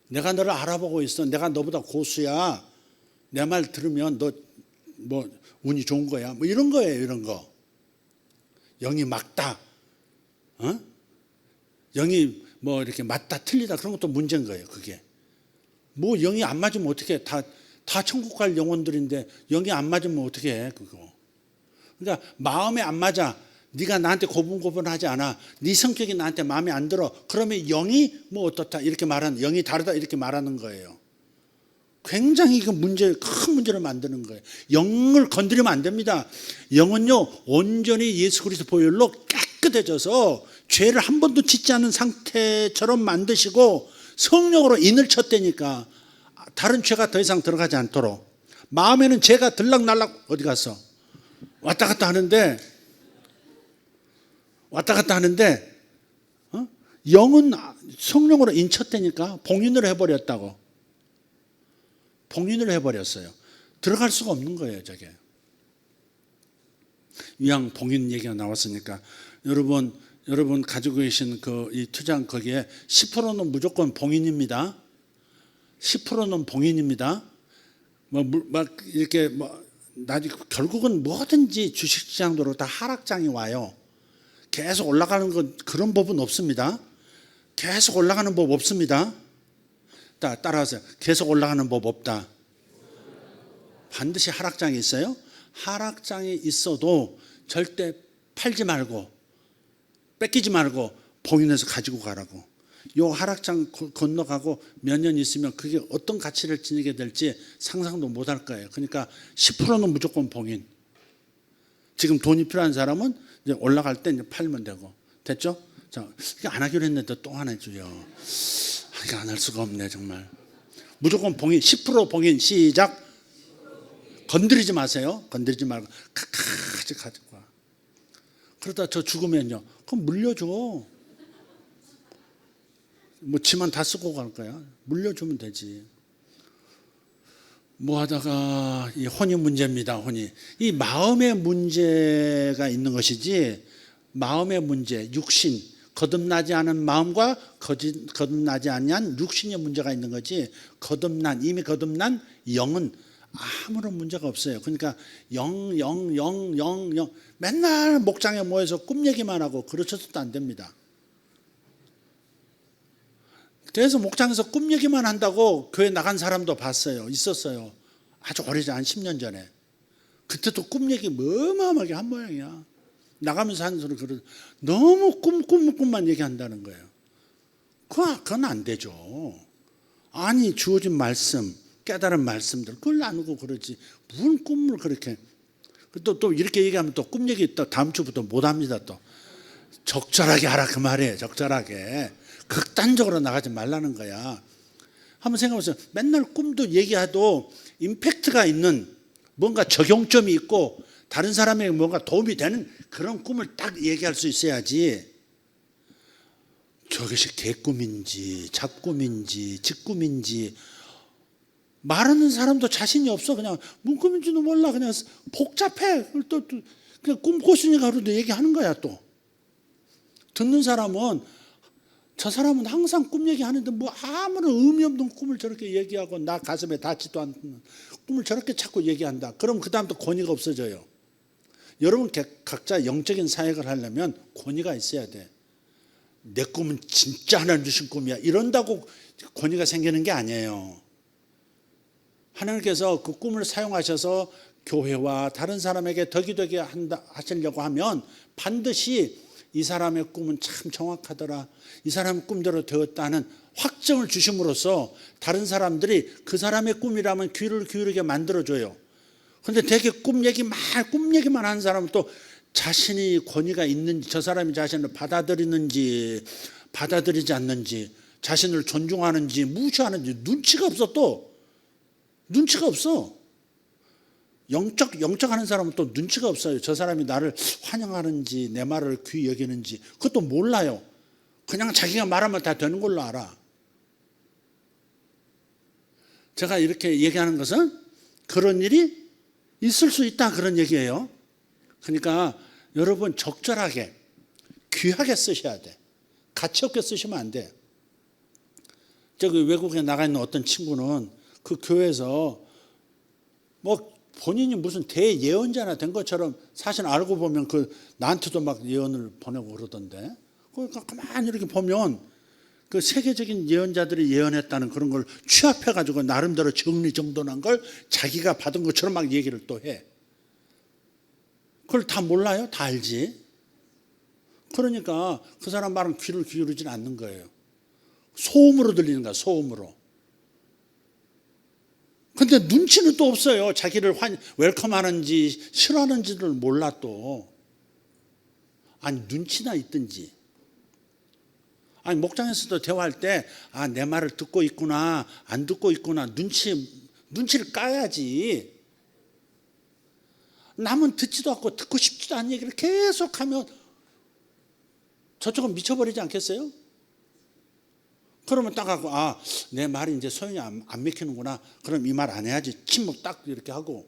내가 너를 알아보고 있어, 내가 너보다 고수야, 내 말 들으면 너 뭐 운이 좋은 거야, 뭐 이런 거예요. 이런 거. 영이 막다, 영이 뭐 이렇게 맞다 틀리다 그런 것도 문제인 거예요. 그게 뭐 영이 안 맞으면 어떻게 해? 다 천국 갈 영혼들인데 영이 안 맞으면 어떻게 해? 그거. 그러니까 마음에 안 맞아, 네가 나한테 고분고분하지 않아, 네 성격이 나한테 마음에 안 들어, 그러면 영이 뭐 어떻다 이렇게 말하는, 영이 다르다 이렇게 말하는 거예요. 굉장히 큰 문제를 만드는 거예요. 영을 건드리면 안 됩니다. 영은요 온전히 예수 그리스도 보혈로 깨끗해져서 죄를 한 번도 짓지 않은 상태처럼 만드시고 성령으로 인을 쳤다니까 다른 죄가 더 이상 들어가지 않도록. 마음에는 죄가 들락날락 어디 갔어? 왔다 갔다 하는데 영은 성령으로 인쳤다니까 봉인을 해버렸다고. 봉인을 해버렸어요. 들어갈 수가 없는 거예요. 저게. 이왕 봉인 얘기가 나왔으니까 여러분 가지고 계신 이 투자한 거기에 10%는 무조건 봉인입니다. 10%는 봉인입니다. 막 이렇게 결국은 뭐든지 주식시장도로 다 하락장이 와요. 계속 올라가는 건 그런 법은 없습니다. 계속 올라가는 법 없습니다. 따라하세요. 계속 올라가는 법 없다. 반드시 하락장이 있어요. 하락장이 있어도 절대 팔지 말고 뺏기지 말고 봉인해서 가지고 가라고. 요 하락장 건너가고 몇 년 있으면 그게 어떤 가치를 지니게 될지 상상도 못할 거예요. 그러니까 10%는 무조건 봉인. 지금 돈이 필요한 사람은 이제 올라갈 때 이제 팔면 되고. 됐죠? 자, 이게 안 하기로 했는데 또 하나 해줘요. 이게 안 할 수가 없네 정말. 무조건 봉인. 10% 봉인. 시작. 건드리지 마세요. 건드리지 말고 가까이 가지고 와. 그러다 저 죽으면요, 그럼 물려줘. 뭐 지만 다 쓰고 갈 거야. 물려주면 되지. 뭐 하다가 이 혼이 문제입니다. 혼이. 이 마음의 문제가 있는 것이지, 마음의 문제, 육신, 거듭나지 않은 마음과 거듭나지 않은 육신의 문제가 있는 거지, 이미 거듭난 영은 아무런 문제가 없어요. 그러니까 영 맨날 목장에 모여서 꿈 얘기만 하고 그러셔도 안 됩니다. 그래서 목장에서 꿈 얘기만 한다고 교회 나간 사람도 봤어요. 있었어요. 아주 오래전, 한 10년 전에. 그때도 꿈 얘기 어마어마하게 한 모양이야. 나가면서 하는 소리 너무 꿈만 얘기한다는 거예요. 그건 안 되죠. 아니, 주어진 말씀, 깨달은 말씀들 그걸 나누고 그러지, 무슨 꿈을 그렇게. 또 이렇게 얘기하면 또 꿈 얘기 또 다음 주부터 못 합니다. 또 적절하게 하라 그 말이에요. 적절하게. 극단적으로 나가지 말라는 거야. 한번 생각해보세요. 맨날 꿈도 얘기해도 임팩트가 있는, 뭔가 적용점이 있고 다른 사람에게 뭔가 도움이 되는 그런 꿈을 딱 얘기할 수 있어야지, 저것이 개꿈인지 잡꿈인지 직꿈인지 말하는 사람도 자신이 없어. 그냥 뭔 꿈인지도 몰라. 그냥 복잡해. 또 그냥 꿈꾸시니까 그래도 얘기하는 거야. 또 듣는 사람은, 저 사람은 항상 꿈 얘기하는데 뭐 아무런 의미 없는 꿈을 저렇게 얘기하고, 나 가슴에 닿지도 않는 꿈을 저렇게 자꾸 얘기한다. 그럼 그 다음부터 권위가 없어져요. 여러분 각자 영적인 사역을 하려면 권위가 있어야 돼. 내 꿈은 진짜 하나님 주신 꿈이야, 이런다고 권위가 생기는 게 아니에요. 하나님께서 그 꿈을 사용하셔서 교회와 다른 사람에게 덕이 되게 하시려고 하면 반드시 이 사람의 꿈은 참 정확하더라, 이 사람의 꿈대로 되었다는 확정을 주심으로써 다른 사람들이 그 사람의 꿈이라면 귀를 기울이게 만들어줘요. 그런데 되게 꿈 얘기만 하는 사람은 또 자신이 권위가 있는지, 저 사람이 자신을 받아들이는지 받아들이지 않는지, 자신을 존중하는지 무시하는지 눈치가 없어. 또 눈치가 없어. 영적 하는 사람은 또 눈치가 없어요. 저 사람이 나를 환영하는지 내 말을 귀히 여기는지 그것도 몰라요. 그냥 자기가 말하면 다 되는 걸로 알아. 제가 이렇게 얘기하는 것은 그런 일이 있을 수 있다, 그런 얘기예요. 그러니까 여러분 적절하게 귀하게 쓰셔야 돼. 가치 없게 쓰시면 안 돼. 저기 외국에 나가 있는 어떤 친구는 그 교회에서 뭐 본인이 무슨 대예언자나 된 것처럼 사실 알고 보면 나한테도 막 예언을 보내고 그러던데, 그러니까 가만히 이렇게 보면 그 세계적인 예언자들이 예언했다는 그런 걸 취합해가지고 나름대로 정리정돈한 걸 자기가 받은 것처럼 막 얘기를 또 해. 그걸 다 몰라요? 다 알지. 그러니까 그 사람 말은 귀를 기울이진 않는 거예요. 소음으로 들리는 거야, 소음으로. 근데 눈치는 또 없어요. 자기를 웰컴하는지 싫어하는지를 몰라 또. 아니, 눈치나 있든지. 아니, 목장에서도 대화할 때, 아, 내 말을 듣고 있구나, 안 듣고 있구나, 눈치를 까야지. 남은 듣지도 않고 듣고 싶지도 않은 얘기를 계속하면 저쪽은 미쳐버리지 않겠어요? 그러면 딱 하고, 아, 내 말이 이제 소용이 안 믿기는구나, 그럼 이 말 안 해야지. 침묵 딱 이렇게 하고,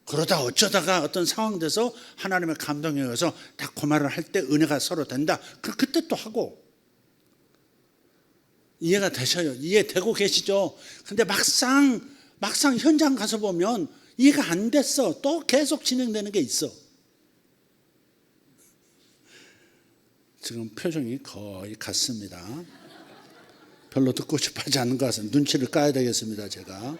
그러다 어쩌다가 어떤 상황 돼서 하나님의 감동에 의해서 딱 그 말을 할 때 은혜가 서로 된다. 그때 또 하고. 이해가 되셔요? 이해되고 계시죠? 근데 막상 현장 가서 보면 이해가 안 됐어. 또 계속 진행되는 게 있어. 지금 표정이 거의 같습니다. 별로 듣고 싶어 하지 않는 것 같습니다. 눈치를 까야 되겠습니다, 제가.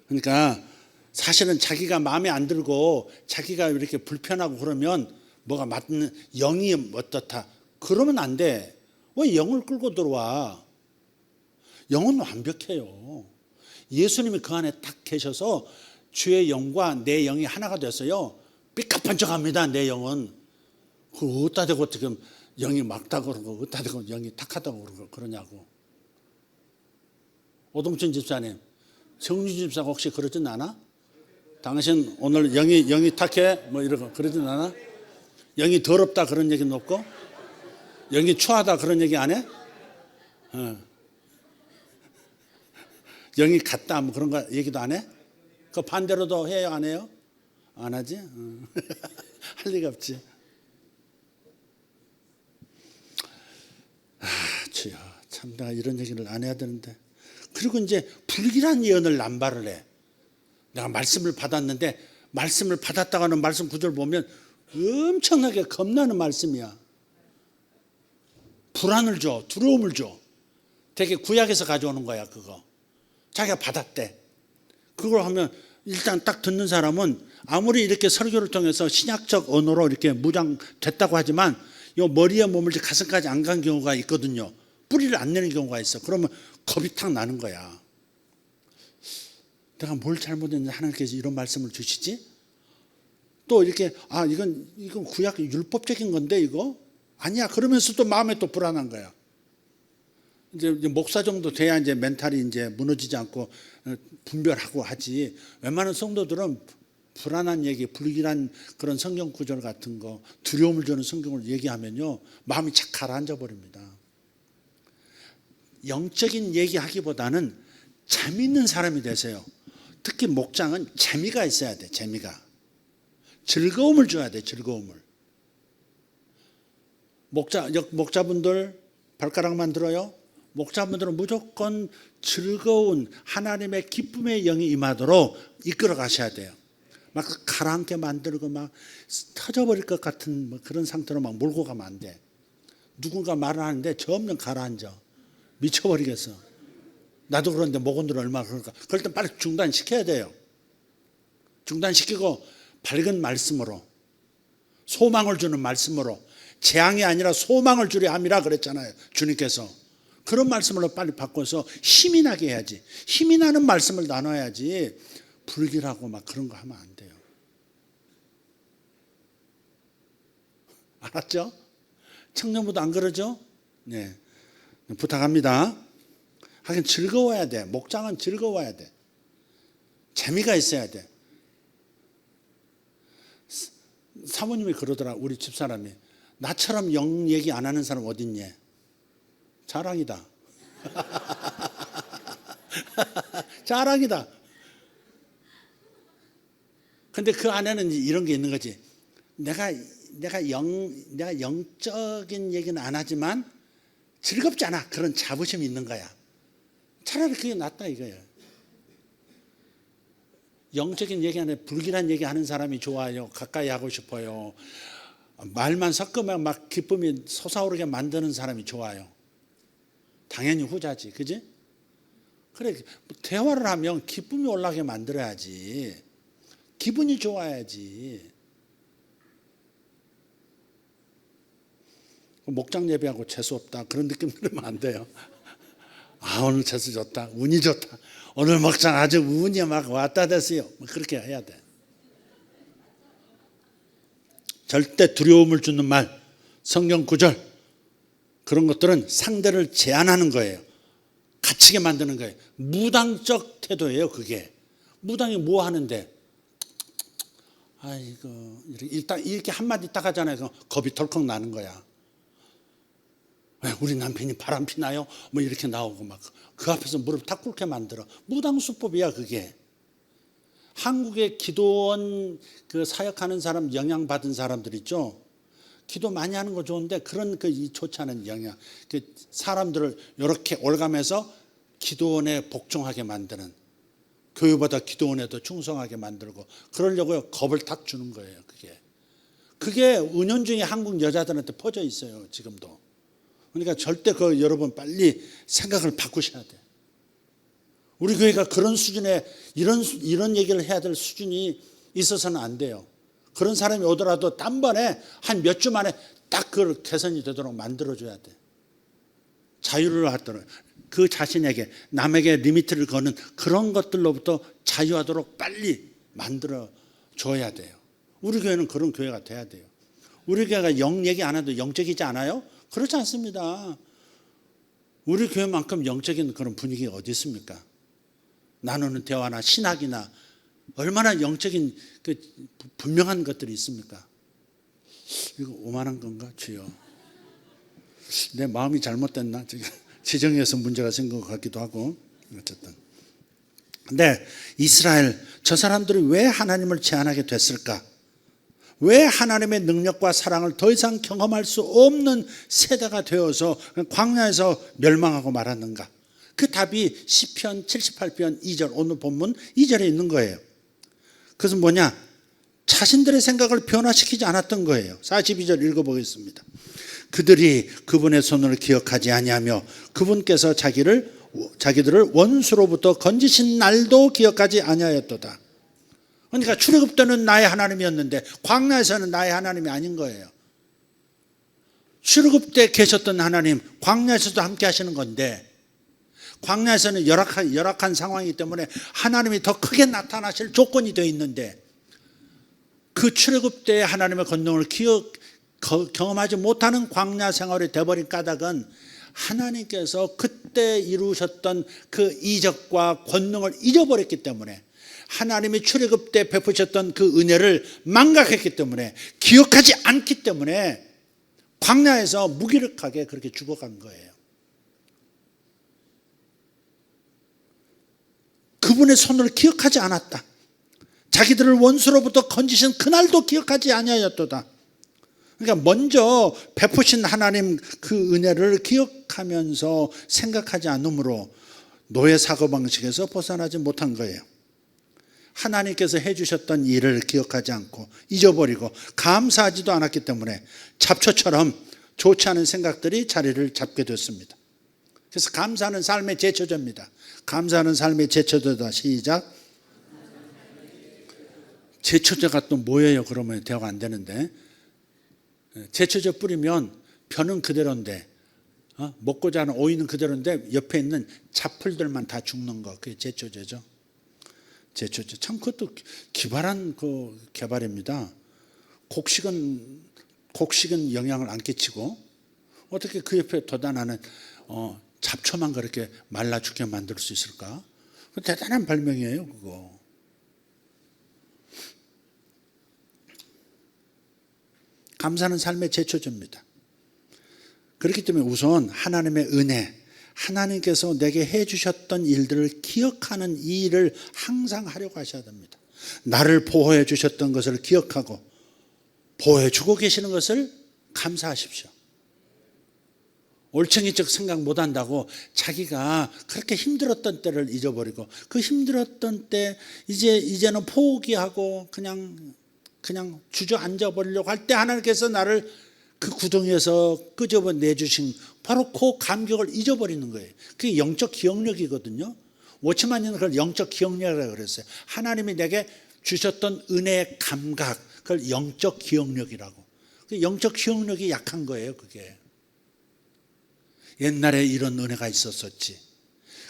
그러니까 사실은 자기가 마음에 안 들고 자기가 이렇게 불편하고 그러면 뭐가 맞는, 영이 어떻다, 그러면 안 돼. 왜 영을 끌고 들어와? 영은 완벽해요. 예수님이 그 안에 딱 계셔서 주의 영과 내 영이 하나가 됐어요. 삐까뻔쩍합니다, 내 영은. 그 어디다 대고 지금 영이 막다고 그러고 어디다 대고 영이 탁하다고 그러냐고. 오동춘 집사님, 정유 집사가 혹시 그러진 않아? 당신 오늘 영이 탁해? 뭐 이러고 그러진 않아? 영이 더럽다 그런 얘기는 없고? 영이 추하다 그런 얘기 안 해? 영이 같다 뭐 그런 거 얘기도 안 해? 그 반대로도 해요 안 해요? 안 하지? 할 리가 없지. 주여 참 내가 이런 얘기를 안 해야 되는데. 그리고 이제 불길한 예언을 남발을 해. 내가 말씀을 받았는데 말씀을 받았다가는 말씀 구절 보면 엄청나게 겁나는 말씀이야. 불안을 줘, 두려움을 줘. 되게 구약에서 가져오는 거야 그거. 자기가 받았대. 그걸 하면 일단 딱 듣는 사람은 아무리 이렇게 설교를 통해서 신약적 언어로 이렇게 무장됐다고 하지만 요 머리에 머물지 가슴까지 안 간 경우가 있거든요. 뿌리를 안 내는 경우가 있어. 그러면 겁이 탁 나는 거야. 내가 뭘 잘못했는지 하나님께서 이런 말씀을 주시지? 또 이렇게 이건 구약 율법적인 건데 이거 아니야. 그러면서 또 마음에 또 불안한 거야. 이제 목사 정도 돼야 이제 멘탈이 이제 무너지지 않고 분별하고 하지. 웬만한 성도들은 불안한 얘기, 불길한 그런 성경 구절 같은 거, 두려움을 주는 성경을 얘기하면요 마음이 착 가라앉아 버립니다. 영적인 얘기하기보다는 재미있는 사람이 되세요. 특히 목장은 재미가 있어야 돼. 재미가. 즐거움을 줘야 돼. 즐거움을. 목자분들 발가락만 들어요. 목자분들은 무조건 즐거운 하나님의 기쁨의 영이 임하도록 이끌어 가셔야 돼요. 막 가라앉게 만들고 막 터져버릴 것 같은 그런 상태로 막 몰고 가면 안 돼. 누군가 말을 하는데 저 없는 가라앉아. 미쳐버리겠어. 나도 그런데 목원들은 얼마나 그럴까. 그럴 땐 빨리 중단시켜야 돼요. 중단시키고 밝은 말씀으로, 소망을 주는 말씀으로, 재앙이 아니라 소망을 주려 함이라 그랬잖아요 주님께서. 그런 말씀으로 빨리 바꿔서 힘이 나게 해야지. 힘이 나는 말씀을 나눠야지 불길하고 막 그런 거 하면 안 돼요. 알았죠? 청년부도 안 그러죠? 네, 부탁합니다. 하긴 즐거워야 돼. 목장은 즐거워야 돼. 재미가 있어야 돼. 사모님이 그러더라. 우리 집사람이 나처럼 영 얘기 안 하는 사람 어딨니? 자랑이다. 자랑이다. 근데 그 안에는 이런 게 있는 거지. 내가 영적인 얘기는 안 하지만 즐겁지 않아. 그런 자부심이 있는 거야. 차라리 그게 낫다 이거예요. 영적인 얘기 안에 불길한 얘기 하는 사람이 좋아요. 가까이 하고 싶어요. 말만 섞으면 막 기쁨이 솟아오르게 만드는 사람이 좋아요. 당연히 후자지. 그지? 그래, 대화를 하면 기쁨이 올라가게 만들어야지. 기분이 좋아야지. 목장 예배하고 재수없다 그런 느낌 들으면 안 돼요. 오늘 재수 좋다. 운이 좋다. 오늘 목장 아주 운이 막 왔다 됐어요. 그렇게 해야 돼. 절대 두려움을 주는 말, 성경 구절 그런 것들은 상대를 제한하는 거예요. 갇히게 만드는 거예요. 무당적 태도예요. 그게. 무당이 뭐 하는데 아이고 이렇게 한마디 딱 하잖아요. 겁이 덜컥 나는 거야. 우리 남편이 바람피나요? 뭐 이렇게 나오고 막 그 앞에서 무릎 탁 꿇게 만들어. 무당수법이야 그게. 한국의 기도원 그 사역하는 사람 영향받은 사람들 있죠. 기도 많이 하는 거 좋은데 그런 좋지 않은 영향. 그 사람들을 이렇게 올가면서 기도원에 복종하게 만드는, 교회보다 기도원에 더 충성하게 만들고 그러려고 겁을 탁 주는 거예요. 그게 은연중에 한국 여자들한테 퍼져 있어요. 지금도. 그러니까 절대 여러분 빨리 생각을 바꾸셔야 돼. 우리 교회가 그런 수준의 이런 얘기를 해야 될 수준이 있어서는 안 돼요. 그런 사람이 오더라도 단번에 한 몇 주 만에 딱 그걸 개선이 되도록 만들어줘야 돼. 자유를 하도록 그 자신에게 남에게 리미트를 거는 그런 것들로부터 자유하도록 빨리 만들어줘야 돼요. 우리 교회는 그런 교회가 돼야 돼요. 우리 교회가 영 얘기 안 해도 영적이지 않아요? 그렇지 않습니다. 우리 교회만큼 영적인 그런 분위기 어디 있습니까? 나누는 대화나 신학이나 얼마나 영적인 분명한 것들이 있습니까? 이거 오만한 건가? 주여. 내 마음이 잘못됐나? 지정에서 문제가 생긴 것 같기도 하고. 어쨌든 근데 이스라엘, 저 사람들이 왜 하나님을 제한하게 됐을까? 왜 하나님의 능력과 사랑을 더 이상 경험할 수 없는 세대가 되어서 광야에서 멸망하고 말았는가? 그 답이 시편 78편 2절, 오늘 본문 2절에 있는 거예요. 그것은 뭐냐? 자신들의 생각을 변화시키지 않았던 거예요. 42절 읽어보겠습니다. 그들이 그분의 손을 기억하지 아니하며 그분께서 자기들을 원수로부터 건지신 날도 기억하지 아니하였도다. 그러니까 출애굽 때는 나의 하나님이었는데 광야에서는 나의 하나님이 아닌 거예요. 출애굽 때 계셨던 하나님, 광야에서도 함께 하시는 건데, 광야에서는 열악한 상황이기 때문에 하나님이 더 크게 나타나실 조건이 되어 있는데, 그 출애굽 때의 하나님의 권능을 경험하지 못하는 광야 생활이 되어버린 까닭은 하나님께서 그때 이루셨던 그 이적과 권능을 잊어버렸기 때문에, 하나님이 출애굽 때 베푸셨던 그 은혜를 망각했기 때문에, 기억하지 않기 때문에 광야에서 무기력하게 그렇게 죽어간 거예요. 그분의 손을 기억하지 않았다. 자기들을 원수로부터 건지신 그날도 기억하지 아니하였도다. 그러니까 먼저 베푸신 하나님 그 은혜를 기억하면서 생각하지 않으므로 노예 사고방식에서 벗어나지 못한 거예요. 하나님께서 해주셨던 일을 기억하지 않고 잊어버리고 감사하지도 않았기 때문에 잡초처럼 좋지 않은 생각들이 자리를 잡게 됐습니다. 그래서 감사하는 삶의 제초제입니다. 감사하는 삶의 제초제다. 시작. 제초제가 또 뭐예요? 그러면 대화가 안 되는데, 제초제 뿌리면 벼는 그대로인데, 먹고자 하는 오이는 그대로인데 옆에 있는 잡풀들만 다 죽는 거, 그게 제초제죠. 제초제. 참 그것도 기발한 그 개발입니다. 곡식은 영향을 안 끼치고 어떻게 그 옆에 돋아나는 잡초만 그렇게 말라 죽게 만들 수 있을까? 대단한 발명이에요, 그거. 감사는 삶의 제초제입니다. 그렇기 때문에 우선 하나님의 은혜, 하나님께서 내게 해주셨던 일들을 기억하는 이 일을 항상 하려고 하셔야 됩니다. 나를 보호해 주셨던 것을 기억하고 보호해 주고 계시는 것을 감사하십시오. 올챙이적 생각 못한다고 자기가 그렇게 힘들었던 때를 잊어버리고, 그 힘들었던 때 이제는 포기하고 그냥 주저앉아 버리려고 할 때 하나님께서 나를 그 구덩이에서 끄집어내주신 바로 그 감격을 잊어버리는 거예요. 그게 영적 기억력이거든요. 워치만이는 그걸 영적 기억력이라고 그랬어요. 하나님이 내게 주셨던 은혜의 감각, 그걸 영적 기억력이라고. 영적 기억력이 약한 거예요, 그게. 옛날에 이런 은혜가 있었었지.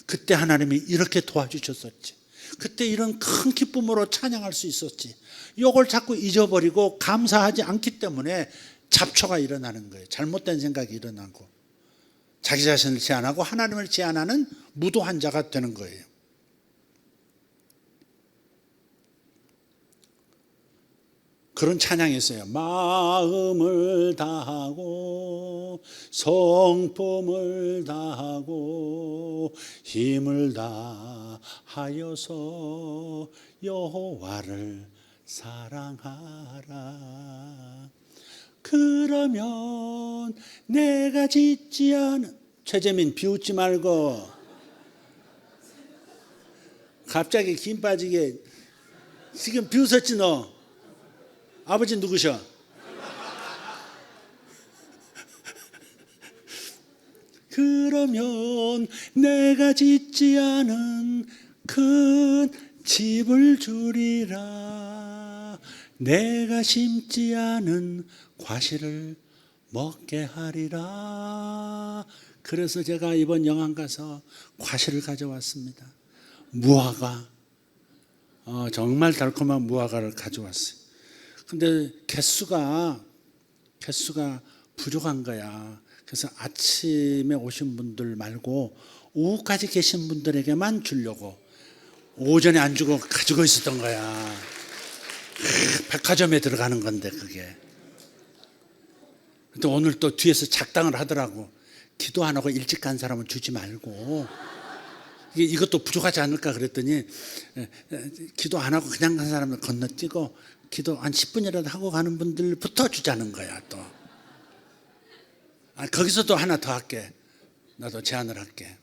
그때 하나님이 이렇게 도와주셨었지. 그때 이런 큰 기쁨으로 찬양할 수 있었지. 이걸 자꾸 잊어버리고 감사하지 않기 때문에 잡초가 일어나는 거예요. 잘못된 생각이 일어나고 자기 자신을 제한하고 하나님을 제한하는 무도한 자가 되는 거예요. 그런 찬양이 있어요. 마음을 다하고 성품을 다하고 힘을 다하여서 여호와를 사랑하라. 그러면 내가 짓지 않은, 최재민 비웃지 말고 갑자기 김 빠지게 지금 비웃었지 너. 아버지 누구셔? 그러면 내가 짓지 않은 큰 집을 주리라. 내가 심지 않은 과실을 먹게 하리라. 그래서 제가 이번 영안 가서 과실을 가져왔습니다. 무화과, 정말 달콤한 무화과를 가져왔어요. 근데 개수가 부족한 거야. 그래서 아침에 오신 분들 말고 오후까지 계신 분들에게만 주려고 오전에 안 주고 가지고 있었던 거야. 백화점에 들어가는 건데 그게. 근데 오늘 또 뒤에서 작당을 하더라고. 기도 안 하고 일찍 간 사람은 주지 말고 이것도 부족하지 않을까 그랬더니 기도 안 하고 그냥 간 사람들 건너뛰고 기도 한 10분이라도 하고 가는 분들부터 주자는 거야 또. 거기서도 하나 더 할게. 나도 제안을 할게.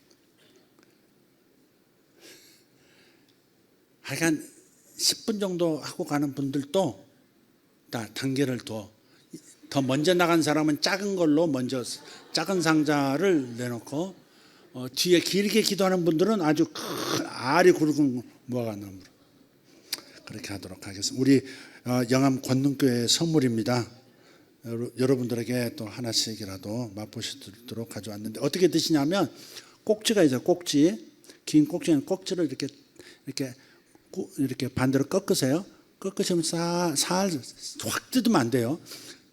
하여간 10분 정도 하고 가는 분들도 다 단계를 더 먼저 나간 사람은 작은 걸로 먼저 작은 상자를 내놓고 뒤에 길게 기도하는 분들은 아주 큰 알이 굵은 무화과나무로 그렇게 하도록 하겠습니다. 우리 영암 권능교회 선물입니다. 여러분들에게 또 하나씩이라도 맛보시도록 가져왔는데 어떻게 드시냐면 꼭지가 있어요. 꼭지 긴 꼭지는 꼭지를 이렇게 반대로 꺾으세요. 꺾으시면 살살 확 뜯으면 안 돼요.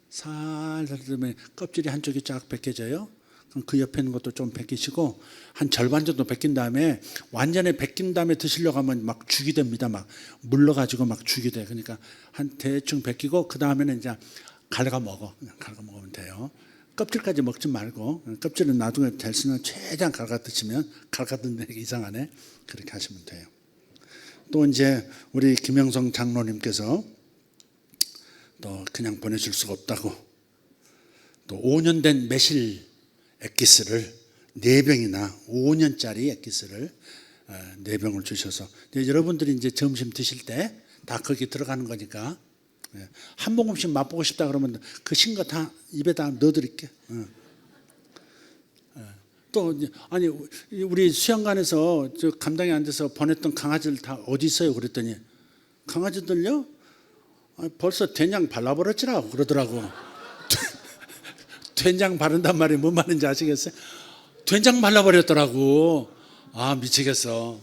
살살 뜯으면 껍질이 한쪽이 쫙 벗겨져요. 그럼 그 옆에 있는 것도 좀 벗기시고 한 절반 정도 벗긴 다음에 완전히 벗긴 다음에 드시려고 하면 막 죽이 됩니다. 막 물러가지고 막 죽이 돼. 그러니까 한 대충 벗기고 그 다음에는 이제 갈가 먹어. 그냥 갈가 먹으면 돼요. 껍질까지 먹지 말고 껍질은 나중에 될 수는 최대한 갈가 드시면 갈가 듣는 게 이상하네. 그렇게 하시면 돼요. 또 이제 우리 김영성 장로님께서 또 그냥 보내줄 수가 없다고 또 5년 된 매실 액기스를 4병이나 5년짜리 액기스를 4병을 주셔서 여러분들이 이제 점심 드실 때 다 거기 들어가는 거니까 한 모금씩 맛보고 싶다 그러면 그 신 거 다 입에다 넣어드릴게. 또 아니 우리 수양관에서 저 감당이 안 돼서 보냈던 강아지들 다 어디 있어요? 그랬더니 강아지들요? 벌써 된장 발라버렸지라고 그러더라고. 된장 바른단 말이 뭔 말인지 아시겠어요? 된장 발라버렸더라고. 미치겠어.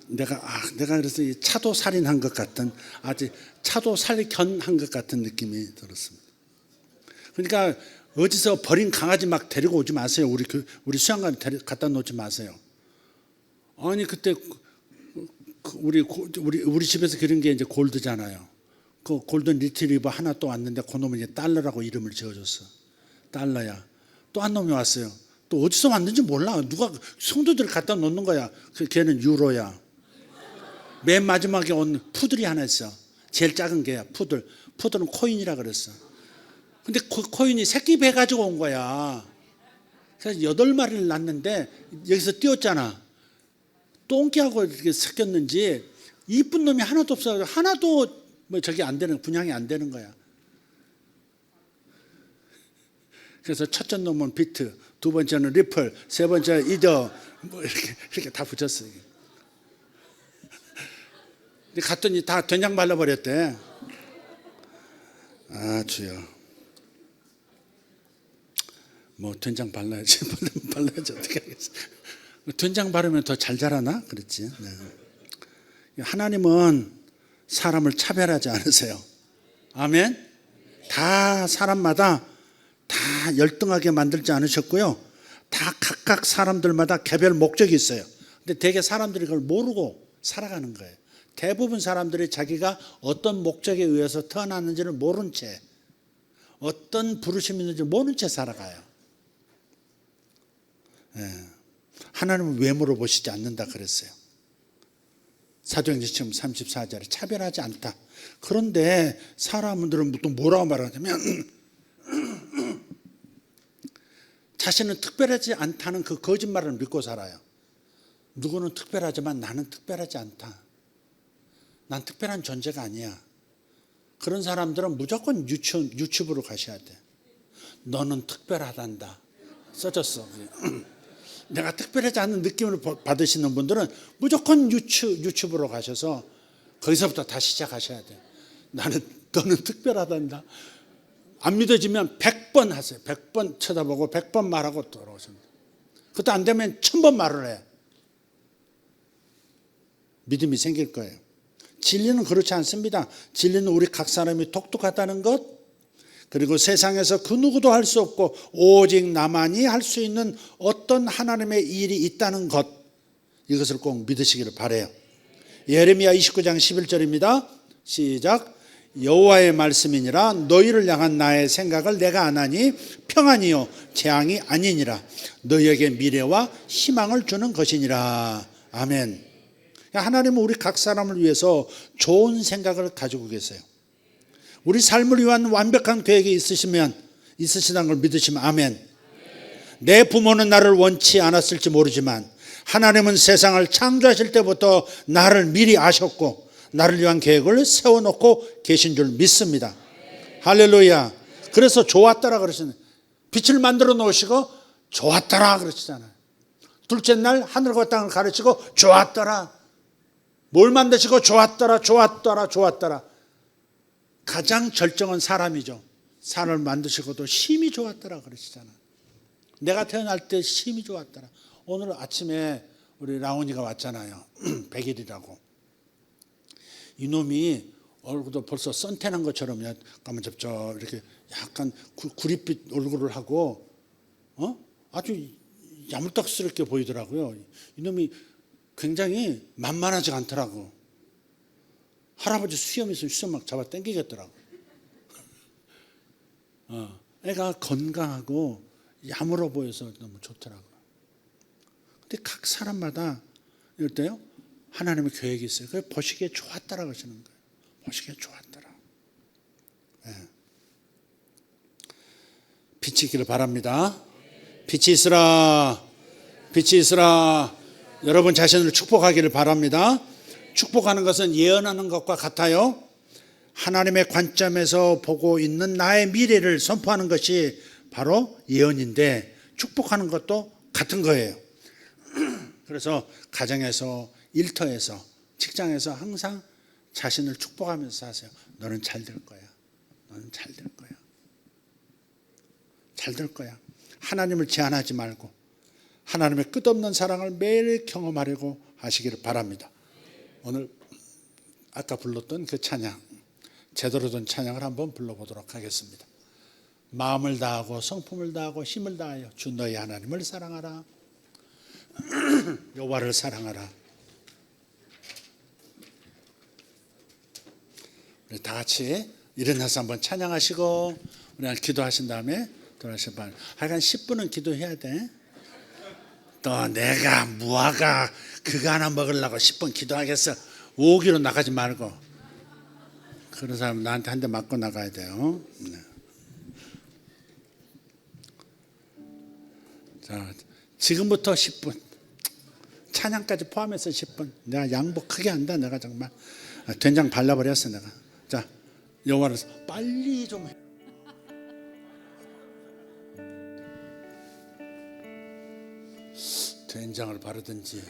내가 그래서 차도 살인한 것 같은 아주 차도 살견한 것 같은 느낌이 들었습니다. 그러니까 어디서 버린 강아지 막 데리고 오지 마세요. 우리 수양관 갖다 놓지 마세요. 아니 그때 우리 집에서 기른 게 이제 골드잖아요. 그 골든 리트리버 하나 또 왔는데 그놈은 이제 달러라고 이름을 지어줬어. 달러야. 또 한 놈이 왔어요. 또 어디서 왔는지 몰라. 누가 성도들 갖다 놓는 거야. 걔는 유로야. 맨 마지막에 온 푸들이 하나 있어. 제일 작은 개야. 푸들은 코인이라 그랬어. 근데 그 코인이 새끼 배 가지고 온 거야. 그래서 8마리를 낳는데 여기서 띄웠잖아. 똥개하고 이렇게 섞였는지 이쁜 놈이 하나도 없어. 하나도 저기 안 되는, 분양이 안 되는 거야. 그래서 첫째 놈은 비트, 두 번째는 리플, 세 번째는 이더, 이렇게 다 붙였어요. 근데 갔더니 다 된장 발라버렸대. 주여. 된장 발라야지. 발라야지. 어떻게 하겠어. 된장 바르면 더 잘 자라나? 그랬지. 네. 하나님은 사람을 차별하지 않으세요. 아멘? 다 사람마다 다 열등하게 만들지 않으셨고요. 다 각각 사람들마다 개별 목적이 있어요. 근데 대개 사람들이 그걸 모르고 살아가는 거예요. 대부분 사람들이 자기가 어떤 목적에 의해서 태어났는지를 모른 채 어떤 부르심이 있는지 모른 채 살아가요. 하나님은 왜 물어보시지 않는다 그랬어요. 사도행전 34절에 차별하지 않다. 그런데 사람들은 또 뭐라고 말하냐면 자신은 특별하지 않다는 그 거짓말을 믿고 살아요. 누구는 특별하지만 나는 특별하지 않다. 난 특별한 존재가 아니야. 그런 사람들은 무조건 유튜브로 가셔야 돼. 너는 특별하단다. 써졌어. 내가 특별하지 않은 느낌을 받으시는 분들은 무조건 유튜브로 가셔서 거기서부터 다시 시작하셔야 돼. 너는 특별하단다. 안 믿어지면 100번 하세요. 100번 쳐다보고 100번 말하고 돌아오십니다. 그것도 안 되면 1000번 말을 해. 믿음이 생길 거예요. 진리는 그렇지 않습니다. 진리는 우리 각 사람이 독특하다는 것, 그리고 세상에서 그 누구도 할 수 없고 오직 나만이 할 수 있는 어떤 하나님의 일이 있다는 것, 이것을 꼭 믿으시기를 바라요. 예레미야 29장 11절입니다. 시작. 여호와의 말씀이니라. 너희를 향한 나의 생각을 내가 아나니 평안이요 재앙이 아니니라. 너희에게 미래와 희망을 주는 것이니라. 아멘. 하나님은 우리 각 사람을 위해서 좋은 생각을 가지고 계세요. 우리 삶을 위한 완벽한 계획이 있으시다는 걸 믿으시면 아멘. 내 부모는 나를 원치 않았을지 모르지만 하나님은 세상을 창조하실 때부터 나를 미리 아셨고 나를 위한 계획을 세워놓고 계신 줄 믿습니다. 할렐루야. 그래서 좋았더라 그러시네. 빛을 만들어 놓으시고 좋았더라 그러시잖아요. 둘째 날 하늘과 땅을 가르치고 좋았더라. 뭘 만드시고 좋았더라 좋았더라 좋았더라. 가장 절정은 사람이죠. 사람을 만드시고도 심히 좋았더라 그러시잖아요. 내가 태어날 때 심히 좋았더라. 오늘 아침에 우리 라온이가 왔잖아요. 100일이라고. 이놈이 얼굴도 벌써 선탠한 것처럼 까만잡잡 이렇게 약간 구릿빛 얼굴을 하고 아주 야물딱스럽게 보이더라고요. 이놈이 굉장히 만만하지 않더라고. 할아버지 수염 있으면 수염 막 잡아 당기겠더라고. 애가 건강하고 야물어 보여서 너무 좋더라고요. 근데 각 사람마다 이럴 때요 하나님의 계획이 있어요. 그래서 보시기에 좋았다라고 하시는 거예요. 보시기에 좋았더라. 네. 빛이 있기를 바랍니다. 빛이 있으라. 빛이 있으라. 여러분 자신을 축복하기를 바랍니다. 축복하는 것은 예언하는 것과 같아요. 하나님의 관점에서 보고 있는 나의 미래를 선포하는 것이 바로 예언인데 축복하는 것도 같은 거예요. 그래서 가정에서 일터에서 직장에서 항상 자신을 축복하면서 사세요. 너는 잘 될 거야. 너는 잘 될 거야. 잘 될 거야. 하나님을 제한하지 말고 하나님의 끝없는 사랑을 매일 경험하려고 하시기를 바랍니다. 오늘 아까 불렀던 그 찬양, 제대로 된 찬양을 한번 불러보도록 하겠습니다. 마음을 다하고 성품을 다하고 힘을 다하여 주 너희 하나님을 사랑하라. 여호와를 사랑하라. 우리 다 같이 일어나서 한번 찬양하시고 우리 기도하신 다음에 돌아가셔 봐. 하여간 10분은 기도해야 돼. 또 내가 무화과 그거 하나 먹으려고 10분 기도하겠어. 5기로 나가지 말고. 그런 사람 나한테 한 대 맞고 나가야 돼요. 네. 자, 지금부터 10분. 찬양까지 포함해서 10분. 내가 양보 크게 한다. 내가 정말 된장 발라버렸어 내가. 자, 여호와를 빨리 좀 해. 된장을 바르든지.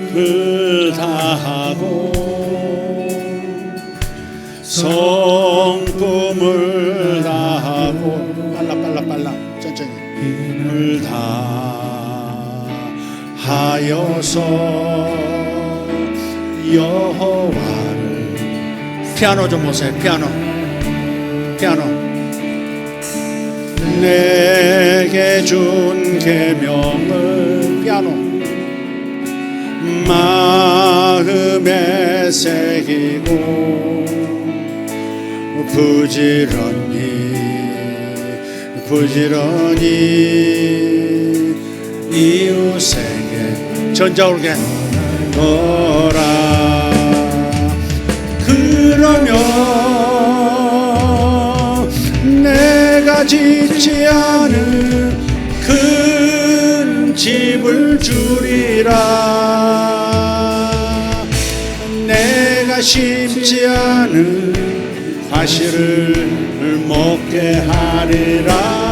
마음을 다하고 성품을 다하고 빨라 천천히 힘을 다하여서 여호와를 피아노 좀 오세요. 피아노 내게 준 계명을 피아노 마음에 새기고 부지런히 이웃에게 전자올게 너라. 그러면 내가 짓지 않은 큰 집을 주리라. 내가 심지 않은 과실을 먹게 하리라.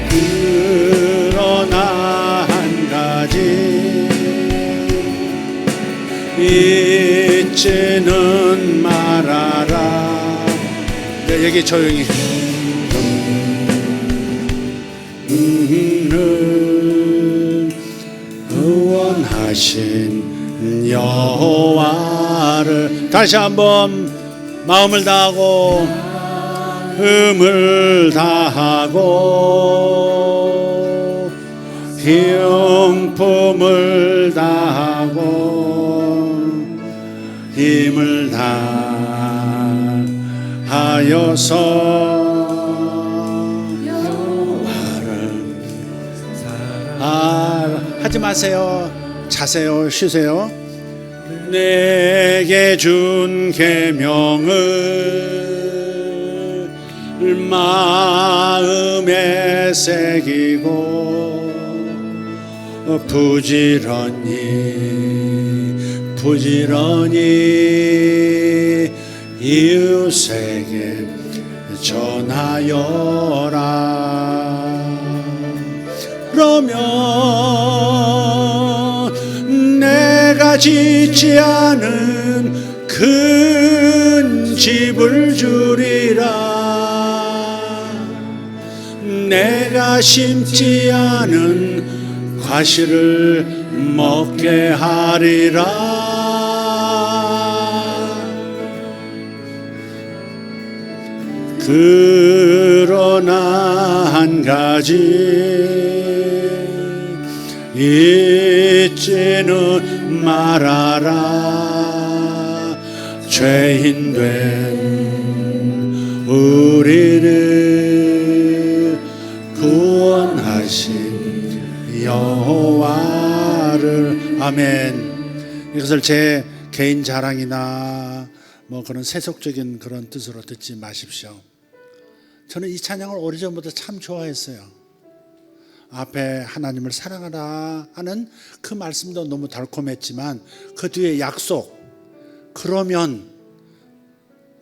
그러나 한 가지 잊지는 말아라. 네, 여기 조용히. 의원하신 여호와를 다시 한번 마음을 다하고 힘을 다하고 힘품을 다하고 힘을 다하여서 하지 마세요. 자세요. 쉬세요. 내게 준 계명을 마음에 새기고 부지런히 이웃에게 전하여라. 그러면 내가 짓지 않은 큰 집을 주리라. 내가 심지 않은 과실을 먹게 하리라. 그러나 한 가지 잊지는 말아라. 죄인 된 우리를 구원하신 여호와를. 아멘. 이것을 제 개인 자랑이나 뭐 그런 세속적인 그런 뜻으로 듣지 마십시오. 저는 이 찬양을 오래전부터 참 좋아했어요. 앞에 하나님을 사랑하라 하는 그 말씀도 너무 달콤했지만 그 뒤에 약속, 그러면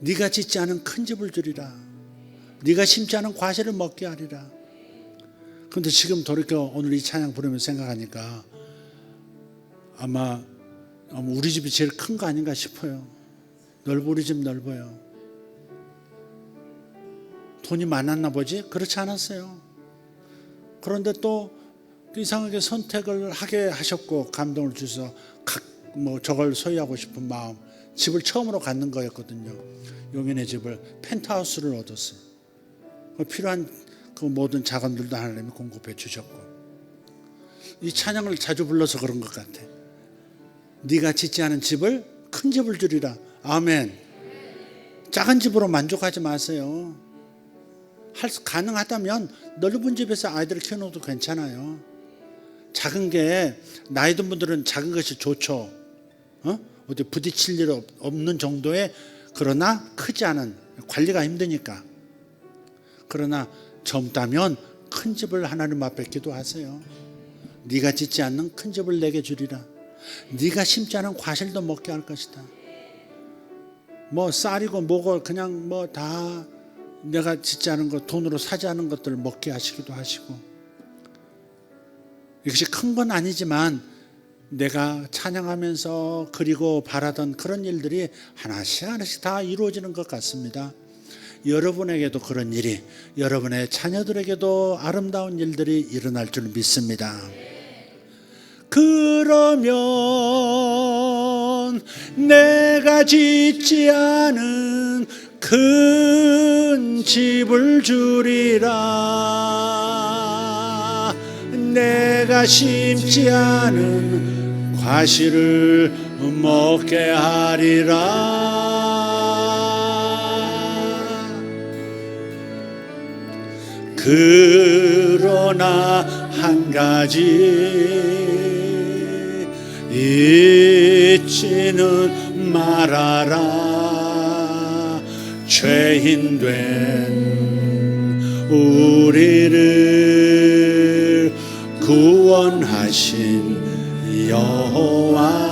네가 짓지 않은 큰 집을 주리라. 네가 심지 않은 과실을 먹게 하리라. 그런데 지금 돌이켜 오늘 이 찬양 부르면서 생각하니까 아마 우리 집이 제일 큰 거 아닌가 싶어요. 우리 집 넓어요. 돈이 많았나 보지? 그렇지 않았어요. 그런데 또 이상하게 선택을 하게 하셨고 감동을 주셔서 저걸 소유하고 싶은 마음, 집을 처음으로 갖는 거였거든요. 용인의 집을 펜트하우스를 얻었어요. 필요한 그 모든 자금들도 하나님이 공급해 주셨고, 이 찬양을 자주 불러서 그런 것 같아. 네가 짓지 않은 집을 큰 집을 주리라. 아멘. 작은 집으로 만족하지 마세요. 가능하다면 넓은 집에서 아이들을 키워놓어도 괜찮아요. 작은 게, 나이 든 분들은 작은 것이 좋죠. 어디 부딪힐 일 없는 정도의, 그러나 크지 않은, 관리가 힘드니까. 그러나 젊다면 큰 집을 하나님 앞에 기도하세요. 네가 짓지 않는 큰 집을 내게 주리라. 네가 심지 않은 과실도 먹게 할 것이다. 뭐 쌀이고 뭐고 그냥 뭐 다 내가 짓지 않은 것, 돈으로 사지 않은 것들을 먹게 하시기도 하시고, 이것이 큰 건 아니지만 내가 찬양하면서 그리고 바라던 그런 일들이 하나씩 하나씩 다 이루어지는 것 같습니다. 여러분에게도 그런 일이, 여러분의 자녀들에게도 아름다운 일들이 일어날 줄 믿습니다. 그러면 내가 짓지 않은 큰 집을 주리라. 내가 심지 않은 과실을 먹게 하리라. 그러나 한 가지 잊지는 말아라. 죄인 된 우리를 구원하신 여호와를.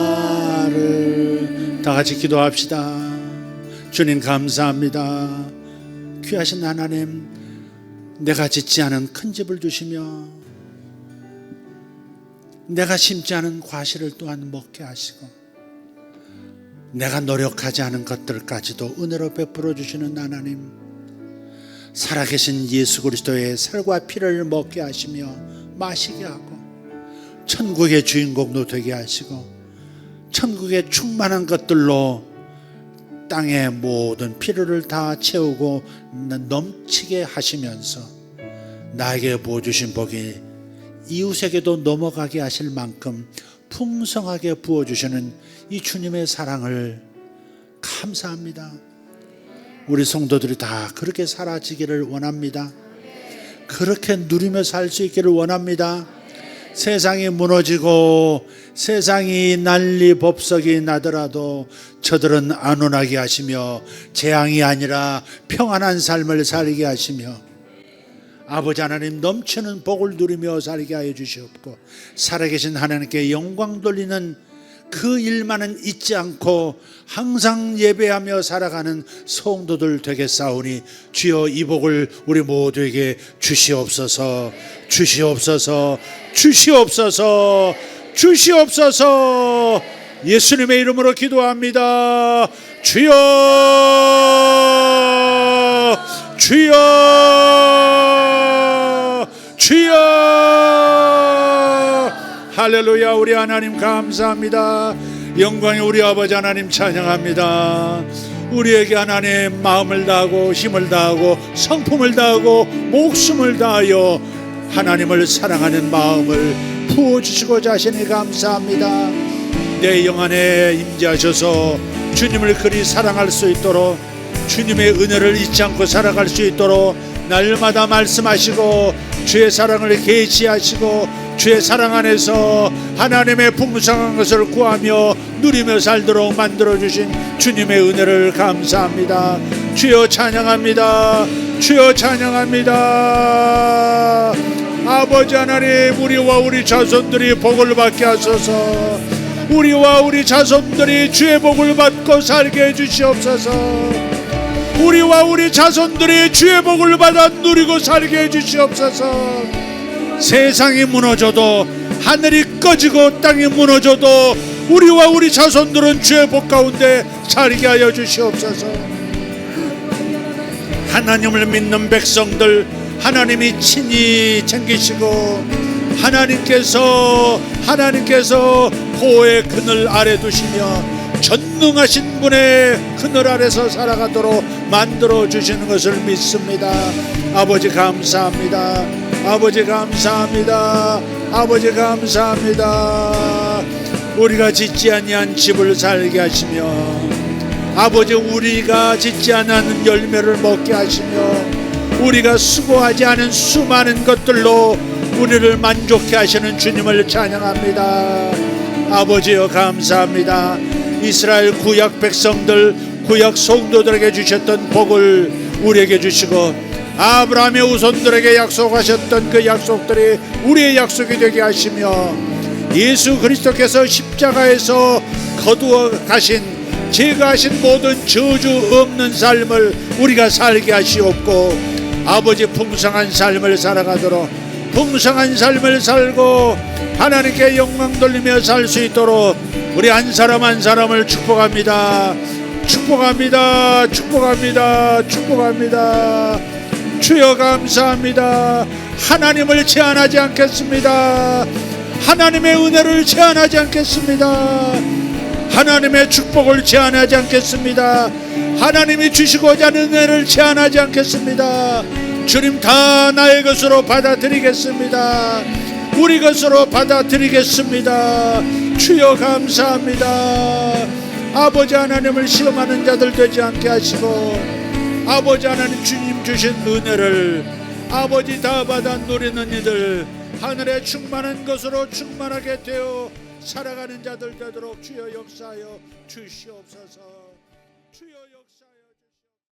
다 같이 기도합시다. 주님 감사합니다. 귀하신 하나님, 내가 짓지 않은 큰 집을 주시며 내가 심지 않은 과실을 또한 먹게 하시고 내가 노력하지 않은 것들까지도 은혜로 베풀어 주시는 하나님, 살아계신 예수 그리스도의 살과 피를 먹게 하시며 마시게 하고 천국의 주인공도 되게 하시고 천국의 충만한 것들로 땅의 모든 필요를 다 채우고 넘치게 하시면서 나에게 부어주신 복이 이웃에게도 넘어가게 하실 만큼 풍성하게 부어주시는 이 주님의 사랑을 감사합니다. 우리 성도들이 다 그렇게 살아지기를 원합니다. 그렇게 누리며 살 수 있기를 원합니다. 세상이 무너지고 세상이 난리법석이 나더라도 저들은 안온하게 하시며 재앙이 아니라 평안한 삶을 살게 하시며 아버지 하나님 넘치는 복을 누리며 살게 하여 주시옵고 살아계신 하나님께 영광 돌리는 그 일만은 잊지 않고 항상 예배하며 살아가는 성도들 되겠사오니 주여 이 복을 우리 모두에게 주시옵소서. 주시옵소서. 주시옵소서. 주시옵소서. 예수님의 이름으로 기도합니다. 주여 주여 주여. 할렐루야. 우리 하나님 감사합니다. 영광의 우리 아버지 하나님 찬양합니다. 우리에게 하나님 마음을 다하고 힘을 다하고 성품을 다하고 목숨을 다하여 하나님을 사랑하는 마음을 부어주시고자 하시니 감사합니다. 내 영 안에 임재하셔서 주님을 그리 사랑할 수 있도록 주님의 은혜를 잊지 않고 살아갈 수 있도록 날마다 말씀하시고 주의 사랑을 계시하시고 주의 사랑 안에서 하나님의 풍성한 것을 구하며 누리며 살도록 만들어주신 주님의 은혜를 감사합니다. 주여 찬양합니다. 주여 찬양합니다. 아버지 하나님 우리와 우리 자손들이 복을 받게 하소서. 우리와 우리 자손들이 주의 복을 받고 살게 해주시옵소서. 우리와 우리 자손들이 주의 복을 받아 누리고 살게 해주시옵소서. 세상이 무너져도 하늘이 꺼지고 땅이 무너져도 우리와 우리 자손들은 주의 복 가운데 살게 하여 주시옵소서. 하나님을 믿는 백성들 하나님이 친히 챙기시고 하나님께서 보호의 그늘 아래 두시며 전능하신 분의 그늘 아래서 살아가도록 만들어 주시는 것을 믿습니다. 아버지 감사합니다. 아버지 감사합니다. 아버지 감사합니다. 우리가 짓지 아니한 집을 살게 하시며 아버지 우리가 짓지 않은 열매를 먹게 하시며 우리가 수고하지 않은 수많은 것들로 우리를 만족케 하시는 주님을 찬양합니다. 아버지여 감사합니다. 이스라엘 구약 백성들 구약 성도들에게 주셨던 복을 우리에게 주시고 아브라함의 후손들에게 약속하셨던 그 약속들이 우리의 약속이 되게 하시며 예수 그리스도께서 십자가에서 거두어 가신 제거하신 모든 저주 없는 삶을 우리가 살게 하시옵고 아버지 풍성한 삶을 살아가도록 풍성한 삶을 살고 하나님께 영광 돌리며 살 수 있도록 우리 한 사람 한 사람을 축복합니다. 축복합니다. 축복합니다. 축복합니다. 주여 감사합니다. 하나님을 제한하지 않겠습니다. 하나님의 은혜를 제한하지 않겠습니다. 하나님의 축복을 제한하지 않겠습니다. 하나님이 주시고자 하는 은혜를 제한하지 않겠습니다. 주님 다 나의 것으로 받아들이겠습니다. 우리 것으로 받아들이겠습니다. 주여 감사합니다. 아버지 하나님을 시험하는 자들 되지 않게 하시고 아버지 하나님 주님 주신 은혜를 아버지 다 받아 누리는 이들 하늘에 충만한 것으로 충만하게 되어 살아가는 자들 되도록 주여 역사하여 주시옵소서. 주여